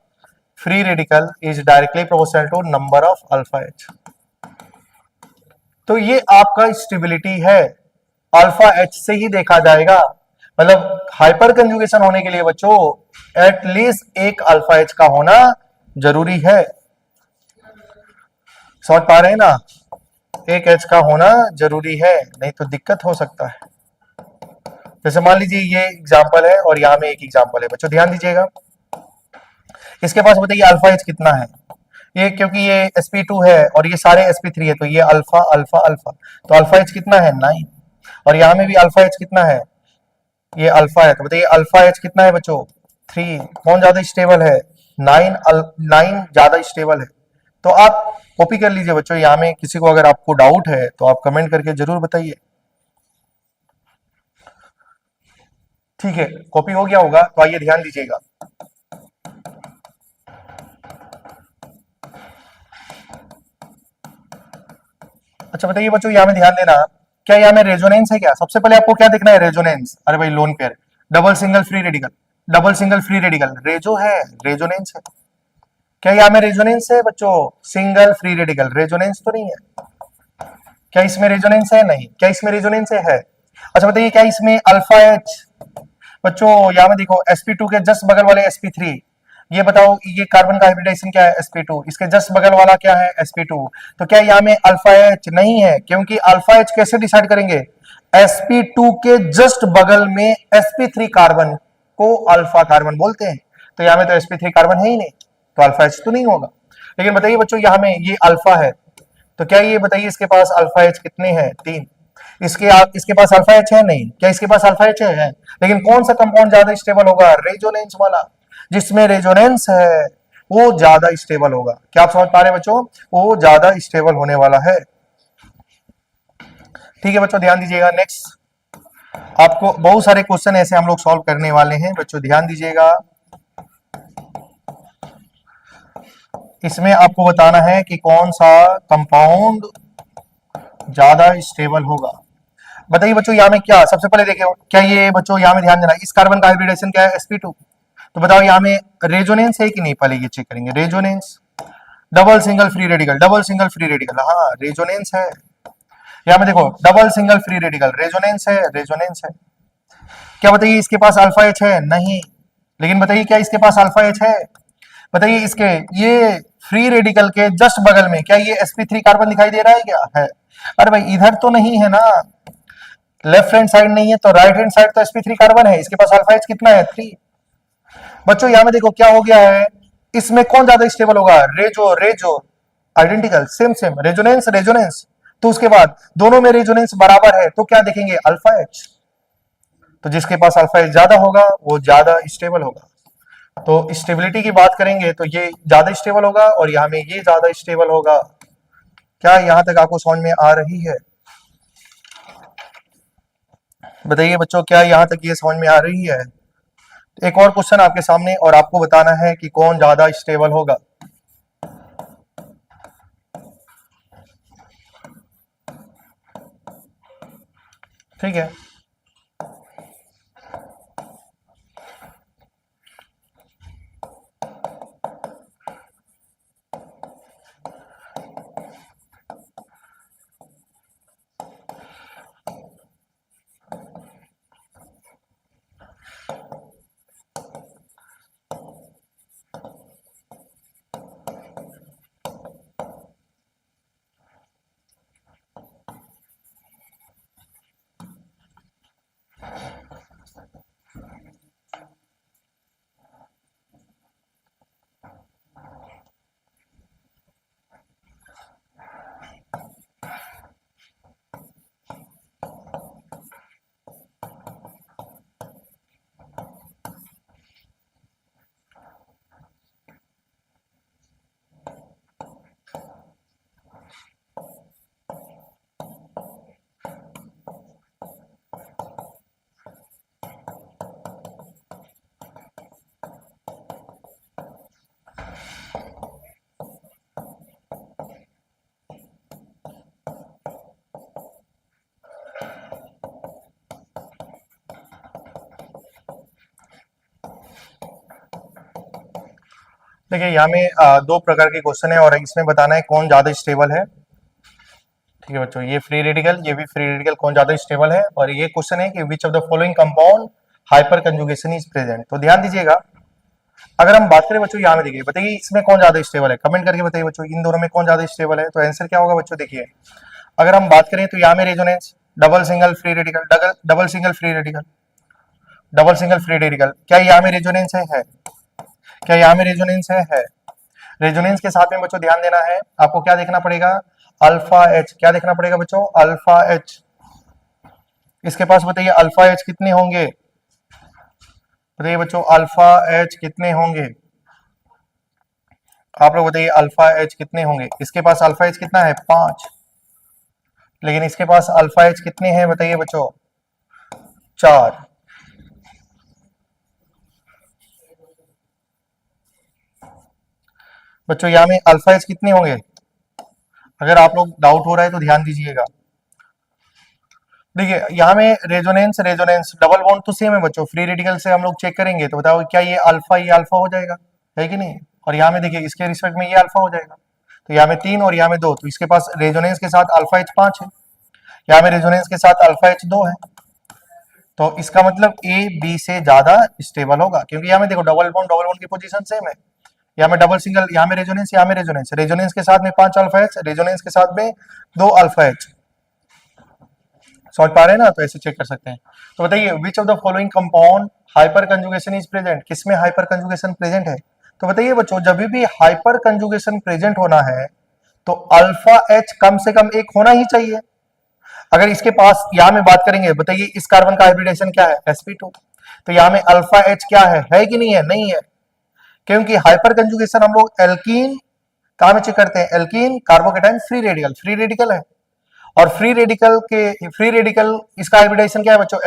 free radical is directly proportional to number of alpha H, तो ये आपका स्टेबिलिटी है, अल्फा एच से ही देखा जाएगा। मतलब हाइपर कंजुगेशन होने के लिए बच्चों एटलीस्ट एक अल्फा एच का होना जरूरी है, समझ पा रहे हैं ना, एक एच का होना जरूरी है, नहीं तो दिक्कत हो सकता है। जैसे मान लीजिए ये एग्जांपल है और यहाँ में एक एग्जांपल है बच्चों, ध्यान दीजिएगा, इसके पास बताइए अल्फा एच कितना है, ये क्योंकि ये sp2 है और ये सारे sp3 है, तो ये अल्फा अल्फा अल्फा, तो अल्फा एच कितना है 9, और यहाँ में भी अल्फा एच कितना है, ये अल्फा है, तो बताइए अल्फा एच कितना है बच्चों 3, कौन ज्यादा स्टेबल है 9, 9 ज्यादा स्टेबल है। तो आप कॉपी कर लीजिए बच्चों, यहाँ में किसी को अगर आपको डाउट है तो आप कमेंट करके जरूर बताइए। ठीक है, कॉपी हो गया होगा, तो आइए ध्यान दीजिएगा। अच्छा बताइए बच्चों, यहाँ में ध्यान देना, क्या यहाँ में रेजोनेंस है क्या, सबसे पहले आपको क्या देखना है, रेजोनेंस, अरे भाई lone pair, double single free radical, double single free radical, reso है, रेजोनेंस है, क्या यहाँ में रेजोनेंस है बच्चों, सिंगल फ्री रेडिकल, रेजोनेंस तो नहीं है, क्या इसमें रेजोनेंस है, नहीं, क्या इसमें रेजोनेंस है। अच्छा बताइए क्या इसमें अल्फा एच, बच्चों यहाँ में देखो sp2 के जस्ट बगल वाले sp3, ये बताओ ये कार्बन का हाइब्रिडाइजेशन क्या है sp2, इसके जस्ट बगल वाला क्या है sp2, तो क्या यहाँ में अल्फा एच नहीं है, क्योंकि अल्फा एच कैसे डिसाइड करेंगे, sp2 के जस्ट बगल में sp3 कार्बन को अल्फा कार्बन बोलते हैं, तो यहाँ में तो sp3 कार्बन है ही नहीं, तो अल्फा एच तो नहीं होगा। लेकिन बताइए बच्चों यहाँ में ये अल्फा है, तो क्या ये बताइए इसके पास अल्फा एच कितने हैं 3, इसके पास अल्फा एच है नहीं, क्या इसके पास अल्फा एच है, लेकिन कौन सा कंपाउंड ज्यादा स्टेबल होगा, रेजोनेंस वाला, जिसमें रेजोनेंस है वो ज्यादा स्टेबल होगा। क्या आप समझ पा रहे हैं बच्चों, वो ज्यादा स्टेबल होने वाला है। ठीक है बच्चों, ध्यान दीजिएगा, नेक्स्ट आपको बहुत सारे क्वेश्चन ऐसे हम लोग सॉल्व करने वाले हैं बच्चों, ध्यान दीजिएगा। इसमें आपको बताना है कि कौन सा कंपाउंड ज्यादा स्टेबल होगा। बताइए बच्चों यहाँ में क्या, सबसे पहले देखिए क्या ये बच्चों यहाँ में ध्यान देना, इस कार्बन का हाइब्रिडेशन क्या है sp2, तो बताओ यहाँ में रेजोनेंस है कि नहीं, पहले ये चेक करेंगे, resonance, double single free radical, double single free radical, हाँ रेजोनेंस है, यहाँ में देखो double single free radical, resonance है, रेजोनेंस है। क्या बताइए इसके पास अल्फा एच है, नहीं, लेकिन बताइए क्या इसके पास अल्फा एच है, बताइए इसके ये फ्री रेडिकल के जस्ट बगल में क्या ये sp3 कार्बन दिखाई दे रहा है, क्या है, अरे भाई इधर तो नहीं है ना, लेफ्ट हैंड साइड नहीं है तो राइट हैंड साइड तो sp3 कार्बन है, इसके पास अल्फा एच कितना है 3। बच्चों यहाँ में देखो क्या हो गया है, इसमें कौन ज्यादा स्टेबल होगा, reso reso, identical same same, resonance resonance, तो उसके बाद दोनों में रेजोनेंस बराबर है, तो क्या देखेंगे अल्फा एच, तो जिसके पास अल्फा एच ज्यादा होगा वो ज्यादा स्टेबल होगा। तो स्टेबिलिटी की बात करेंगे तो ये ज्यादा स्टेबल होगा और यहाँ में ये ज्यादा स्टेबल होगा। क्या यहाँ तक आपको समझ में आ रही है, बताइए बच्चों क्या यहाँ तक ये समझ में आ रही है। एक और क्वेश्चन आपके सामने और आपको बताना है कि कौन ज्यादा स्टेबल होगा। ठीक है, देखिए यहाँ में दो प्रकार के क्वेश्चन है और इसमें बताना है कौन ज्यादा स्टेबल है। ठीक है बच्चों, ये फ्री रेडिकल, ये भी फ्री रेडिकल, कौन ज्यादा स्टेबल है। और ये क्वेश्चन है कि which of the following compound hyper conjugation is present. तो ध्यान दीजिएगा, अगर हम बात करें बच्चों यहाँ में, देखिए बताइए इसमें कौन ज्यादा स्टेबल है, कमेंट करके बताइए बच्चों इन दोनों में कौन ज्यादा स्टेबल है। तो आंसर क्या होगा बच्चों, देखिए अगर हम बात करें तो यहाँ में resonance double single free radical, double single free radical, double single free radical, क्या यहाँ में रेजोनेंस है? क्या यहाँ में रेजोनेंस है? रेजोनेंस के साथ में बच्चों ध्यान देना है, आपको क्या देखना पड़ेगा, अल्फा एच। क्या देखना पड़ेगा बच्चों, अल्फा एच। इसके पास बताइए अल्फा एच कितने होंगे, बताइए बच्चों अल्फा एच कितने होंगे, आप लोग बताइए अल्फा एच कितने होंगे। इसके पास अल्फा एच कितना है, 5, लेकिन इसके पास अल्फा एच कितने हैं बताइए बच्चों, 4। बच्चों यहाँ में अल्फा एच कितने होंगे, अगर आप लोग डाउट हो रहा है तो ध्यान दीजिएगा। देखिए यहाँ में रेजोनेंस रेजोनेंस डबल बॉन्ड तो सेम है बच्चों, फ्री रेडिकल से हम लोग चेक करेंगे तो बताओ क्या ये अल्फा हो जाएगा, है कि नहीं। और यहाँ में देखिए इसके रिस्पेक्ट में ये अल्फा हो जाएगा, तो यहाँ में 3 और यहाँ में 2, तो इसके पास रेजोनेंस के साथ अल्फा एच 5 है, यहाँ में रेजोनेंस के साथ अल्फा एच 2 है। तो इसका मतलब ए बी से ज्यादा स्टेबल होगा, क्योंकि यहाँ में देखो डबल बॉन्ड की पोजीशन सेम है। यहाँ में डबल सिंगल, यहाँ में रेजोनेंस, यहाँ में रेजोनेंस, रेजोनेंस के साथ में 5 अल्फा एच, रेजोनेंस के साथ में 2 अल्फा एच। समझ पा रहे हैं ना, तो ऐसे चेक कर सकते हैं। तो बताइए which of the following compound hyper conjugation is present, किसमें हाइपर कंजुगेशन प्रेजेंट है। तो बताइए बच्चों जब भी हाइपर कंजुगेशन प्रेजेंट होना है तो अल्फा एच कम से कम एक होना ही चाहिए। अगर इसके पास यहाँ में बात करेंगे, बताइए इस कार्बन का हाइब्रिडेशन क्या है, sp2, तो यहाँ में अल्फा एच क्या है कि नहीं है, नहीं है, क्योंकि हाइपर कंजुगेशन हम लोग एल्कीन कहां में चेक करते हैं, एल्कीन कार्बोकेटाइन फ्री रेडिकल है। और फ्री रेडिकल इसका हाइब्रिडेशन क्या है बच्चों,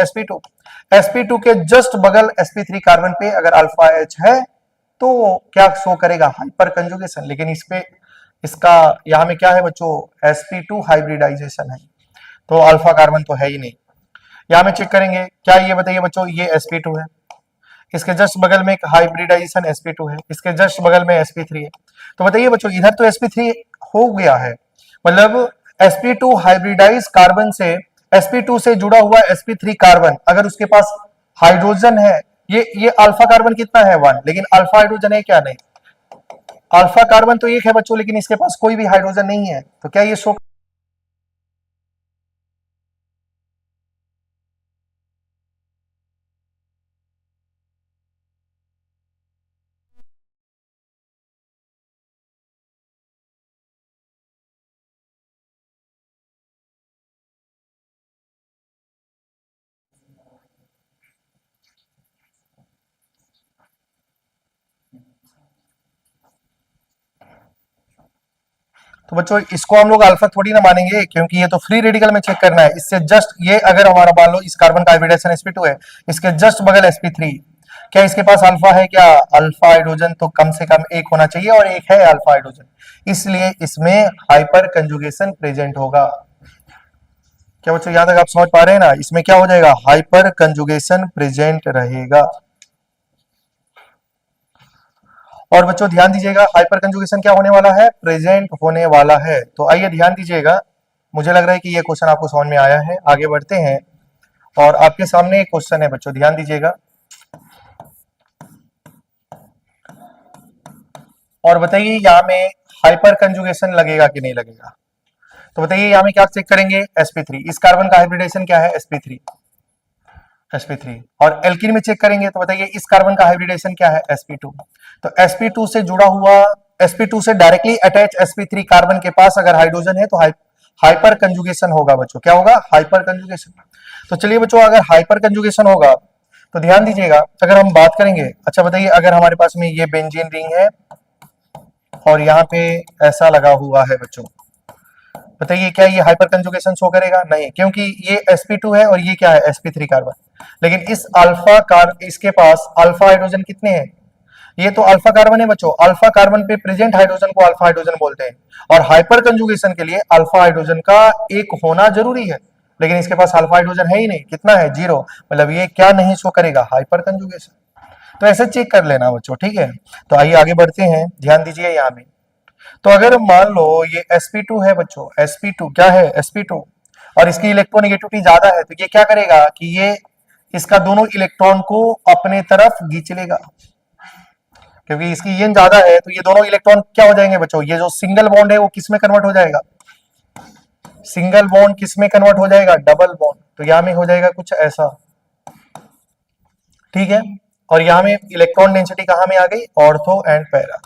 sp2 के जस्ट बगल sp3 कार्बन पे अगर अल्फा एच है तो क्या शो करेगा, हाइपर कंजुगेशन। लेकिन इस पे इसका यहाँ में क्या है बच्चों, sp2 हाइब्रिडाइजेशन है, तो अल्फा कार्बन तो है ही नहीं। यहाँ में चेक करेंगे क्या, ये बताइए बच्चों ये sp2 है, इसके जस्ट बगल में एक हाइब्रिडाइजेशन sp2 है, इसके जस्ट बगल में sp3 है। तो बताइए बच्चों इधर तो sp3 हो गया है, मतलब sp2 हाइब्रिडाइज कार्बन से sp2 से जुड़ा हुआ sp3 कार्बन अगर उसके पास हाइड्रोजन है, ये अल्फा कार्बन कितना है 1, लेकिन अल्फा हाइड्रोजन है क्या, नहीं। अल्फा कार्बन तो एक है बच्चों, लेकिन इसके पास कोई भी हाइड्रोजन नहीं है, तो क्या ये शो। तो बच्चों इसको हम लोग अल्फा थोड़ी ना मानेंगे, क्योंकि ये तो फ्री रेडिकल में चेक करना है। इससे जस्ट ये अगर हमारा मान लो इस कार्बन का हाइब्रिडेशन sp2 है, इसके जस्ट बगल sp3, क्या इसके पास अल्फा है क्या, अल्फा हाइड्रोजन तो कम से कम एक होना चाहिए, और एक है अल्फा हाइड्रोजन, इसलिए इसमें हाइपर कंजुगेशन प्रेजेंट होगा। क्या बच्चों यहाँ तक आप समझ पा रहे हैं ना, इसमें क्या हो जाएगा, हाइपर कंजुगेशन प्रेजेंट रहेगा। और बच्चों ध्यान दीजिएगा हाइपर कंजुगेशन क्या होने वाला है, प्रेजेंट होने वाला है। तो आइए ध्यान दीजिएगा, मुझे लग रहा है कि ये क्वेश्चन आपको समझ में आया है। आगे बढ़ते हैं और आपके सामने एक क्वेश्चन है बच्चों, ध्यान दीजिएगा और बताइए यहाँ में हाइपर कंजुगेशन लगेगा कि नहीं लगेगा। तो बताइए यहाँ में क्या चेक करेंगे, sp3, इस कार्बन का हाइब्रिडेशन क्या है, sp3 और एल्कीन में चेक करेंगे तो बताइए इस कार्बन का हाइब्रिडेशन क्या है, sp2। तो sp2 से जुड़ा हुआ, sp2 से डायरेक्टली अटैच sp3 कार्बन के पास अगर हाइड्रोजन है तो हाइपर कंजुगेशन होगा बच्चों, क्या होगा, हाइपर कंजुगेशन। तो चलिए बच्चों अगर हाइपर कंजुगेशन होगा तो ध्यान दीजिएगा, अगर हम बात करेंगे, अच्छा बताइए अगर हमारे पास में ये बेंजीन रिंग है और यहाँ पे ऐसा लगा हुआ है बच्चों, बताइए क्या ये हाइपर कंजुगेशन शो करेगा, नहीं, क्योंकि ये sp2 है और ये क्या है, sp3 कार्बन। लेकिन इस इसके पास अल्फा हाइड्रोजन कितने हैं, ये तो अल्फा कार्बन है बच्चों, अल्फा कार्बन पे प्रेजेंट हाइड्रोजन को अल्फा हाइड्रोजन बोलते हैं, और हाइपर कंजुगेशन के लिए अल्फा हाइड्रोजन का एक होना जरूरी है, लेकिन इसके पास अल्फा हाइड्रोजन है ही नहीं, कितना है, 0, मतलब ये क्या नहीं शो करेगा, हाइपर कंजुगेशन। तो ऐसे चेक कर लेना बच्चों, ठीक है। तो आइए आगे बढ़ते हैं, ध्यान दीजिए यहाँ में। तो अगर मान लो ये sp2 है बच्चों, sp2 क्या है, sp2, और इसकी इलेक्ट्रोनेगेटिविटी ज्यादा है, तो ये क्या करेगा कि ये इसका दोनों इलेक्ट्रॉन को अपने तरफ खींच लेगा, क्योंकि इसकी ये ज्यादा है, तो ये दोनों इलेक्ट्रॉन क्या हो जाएंगे बच्चों, ये जो सिंगल बॉन्ड है वो किस में कन्वर्ट हो जाएगा, सिंगल बॉन्ड किस में कन्वर्ट हो जाएगा, डबल बॉन्ड। तो यहां में हो जाएगा कुछ ऐसा, ठीक है। और यहां में इलेक्ट्रॉन डेंसिटी कहां में आ गई, ऑर्थो एंड पैरा।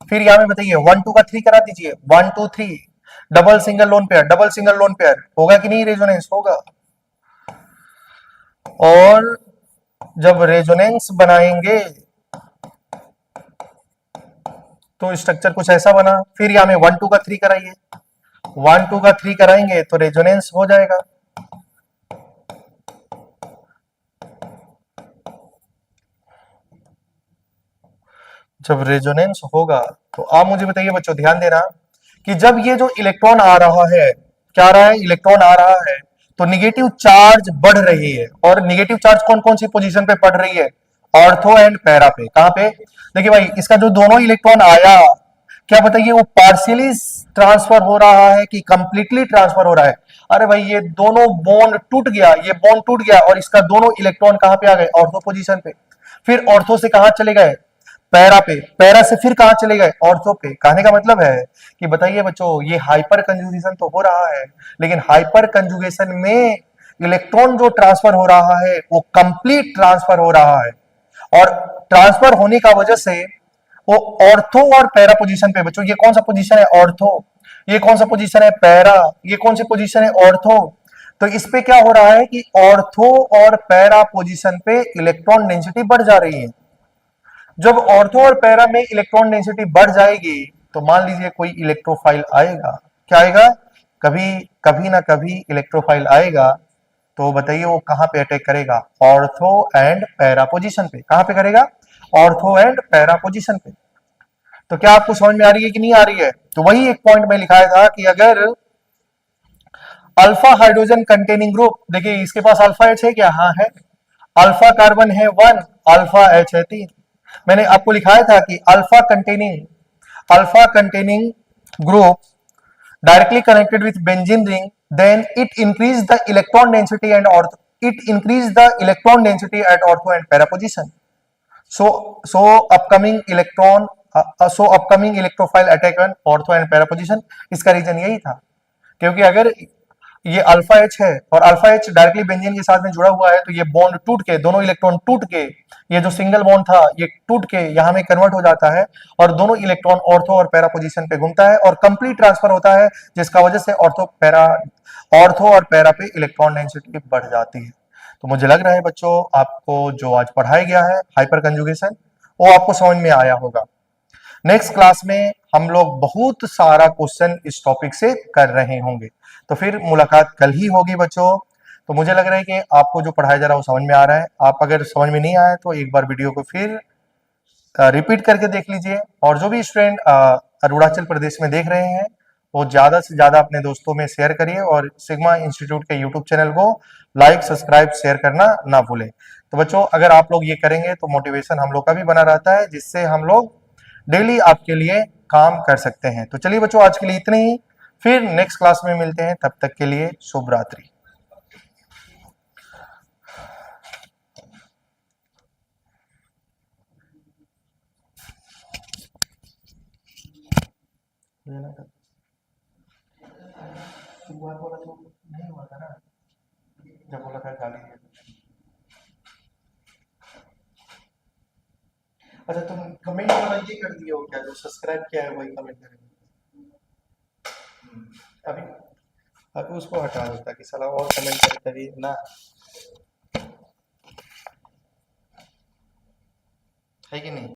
फिर यहां में बताइए 1 2 का 3 करा दीजिए, 1 2 3, double single loan pair, double single lone pair होगा कि नहीं, रेजोनेंस होगा। और जब रेजोनेंस बनाएंगे तो स्ट्रक्चर कुछ ऐसा बना। फिर यहां में 1 2 का 3 कराइए, 1 2 का 3 कराएंगे तो रेजोनेंस हो जाएगा। जब रेजोनेंस होगा तो आप मुझे बताइए बच्चों, ध्यान देना कि जब ये जो इलेक्ट्रॉन आ रहा है, क्या आ रहा है, इलेक्ट्रॉन आ रहा है, तो निगेटिव चार्ज बढ़ रही है। और निगेटिव चार्ज कौन कौन सी पोजीशन पे पड़ रही है, ऑर्थो एंड पैरा पे। कहां पे, देखिए भाई, इसका जो दोनों इलेक्ट्रॉन आया, क्या बताइए वो पार्शियली ट्रांसफर हो रहा है कि कंप्लीटली ट्रांसफर हो रहा है। अरे भाई ये दोनों बॉन्ड टूट गया, ये बॉन्ड टूट गया और इसका दोनों इलेक्ट्रॉन कहां पे आ गए, ऑर्थो पोजीशन पे। फिर ऑर्थो से कहां चले गए, पैरा पे, पैरा से फिर कहां चले गए, ऑर्थो पे। कहने का मतलब है कि बताइए बच्चों, ये हाइपर कंजुगेशन तो हो रहा है, लेकिन हाइपर कंजुगेशन में इलेक्ट्रॉन जो ट्रांसफर हो रहा है वो कंप्लीट ट्रांसफर हो रहा है। और ट्रांसफर होने का वजह से वो ऑर्थो और पैरा पोजीशन पे बच्चों, ये कौन सा पोजीशन है, ऑर्थो, ये कौन सा पोजीशन है, पैरा, ये कौन सी पोजीशन है, ऑर्थो। तो इस पे क्या हो रहा है कि ऑर्थो और पैरा पोजीशन पे इलेक्ट्रॉन डेंसिटी बढ़ जा रही है। जब ऑर्थो और पैरा में इलेक्ट्रॉन डेंसिटी बढ़ जाएगी तो मान लीजिए कोई इलेक्ट्रोफाइल आएगा, क्या आएगा, कभी कभी ना कभी इलेक्ट्रोफाइल आएगा। तो बताइए वो कहां पे अटैक करेगा, ऑर्थो एंड पैरा पोजीशन पे। कहां पे करेगा, ऑर्थो एंड पैरा पोजीशन पे। तो क्या आपको समझ में आ रही है कि नहीं आ रही है। तो वही एक पॉइंट में लिखाया था कि अगर अल्फा हाइड्रोजन कंटेनिंग ग्रुप, देखिए इसके पास अल्फा एच है क्या, हाँ है, अल्फा कार्बन है 1, अल्फा एच है 3। मैंने आपको लिखाया था कि alpha containing group directly connected with benzene ring, then it increase the electron density and ortho, it increase the electron density at ortho and para position. So upcoming electron, so upcoming electrophile attack on ortho and para position। इसका reason यही था, क्योंकि अगर ये alpha H है और alpha H directly benzene के साथ में जुड़ा हुआ है, तो ये बॉन्ड टूट के, दोनों इलेक्ट्रॉन टूट के, ये जो सिंगल बॉन्ड था ये टूट के यहां में कन्वर्ट हो जाता है और दोनों इलेक्ट्रॉन ऑर्थो और पैरा पोजीशन पे घूमता है और कंप्लीट ट्रांसफर होता है, जिसका वजह से ऑर्थो और पैरा पे इलेक्ट्रॉन डेंसिटी बढ़ जाती है। तो मुझे लग रहा है बच्चों आपको जो आज पढ़ाया गया है हाइपर कंजुगेशन, वो आपको समझ में आया होगा। नेक्स्ट क्लास में हम लोग बहुत सारा क्वेश्चन इस टॉपिक से कर रहे होंगे, तो फिर मुलाकात कल ही होगी बच्चों। तो मुझे लग रहा है कि आपको जो पढ़ाया जा रहा है वो समझ में आ रहा है। आप अगर समझ में नहीं आया तो एक बार वीडियो को फिर रिपीट करके देख लीजिए। और जो भी स्टूडेंट अरुणाचल प्रदेश में देख रहे हैं वो ज्यादा से ज्यादा अपने दोस्तों में शेयर करिए और सिग्मा इंस्टीट्यूट के यूट्यूब चैनल को लाइक, सब्सक्राइब, शेयर करना ना भूलें। तो बच्चों अगर आप लोग ये करेंगे तो मोटिवेशन हम लोग का भी बना रहता है, जिससे हम लोग डेली आपके लिए काम कर सकते हैं। तो चलिए बच्चों आज के लिए इतने ही, फिर नेक्स्ट क्लास में मिलते हैं, तब तक के लिए शुभ रात्रि। शुरुआत वाला तो नहीं हुआ था ना, जब बोला था गाली दिया। अच्छा तुम कमेंट वाला ये कर दिए हो क्या, जो सब्सक्राइब किया है वही कमेंट करेंगे। अभी अभी उसको हटा दो ताकि साला और कमेंट करे तभी ना, है कि नहीं।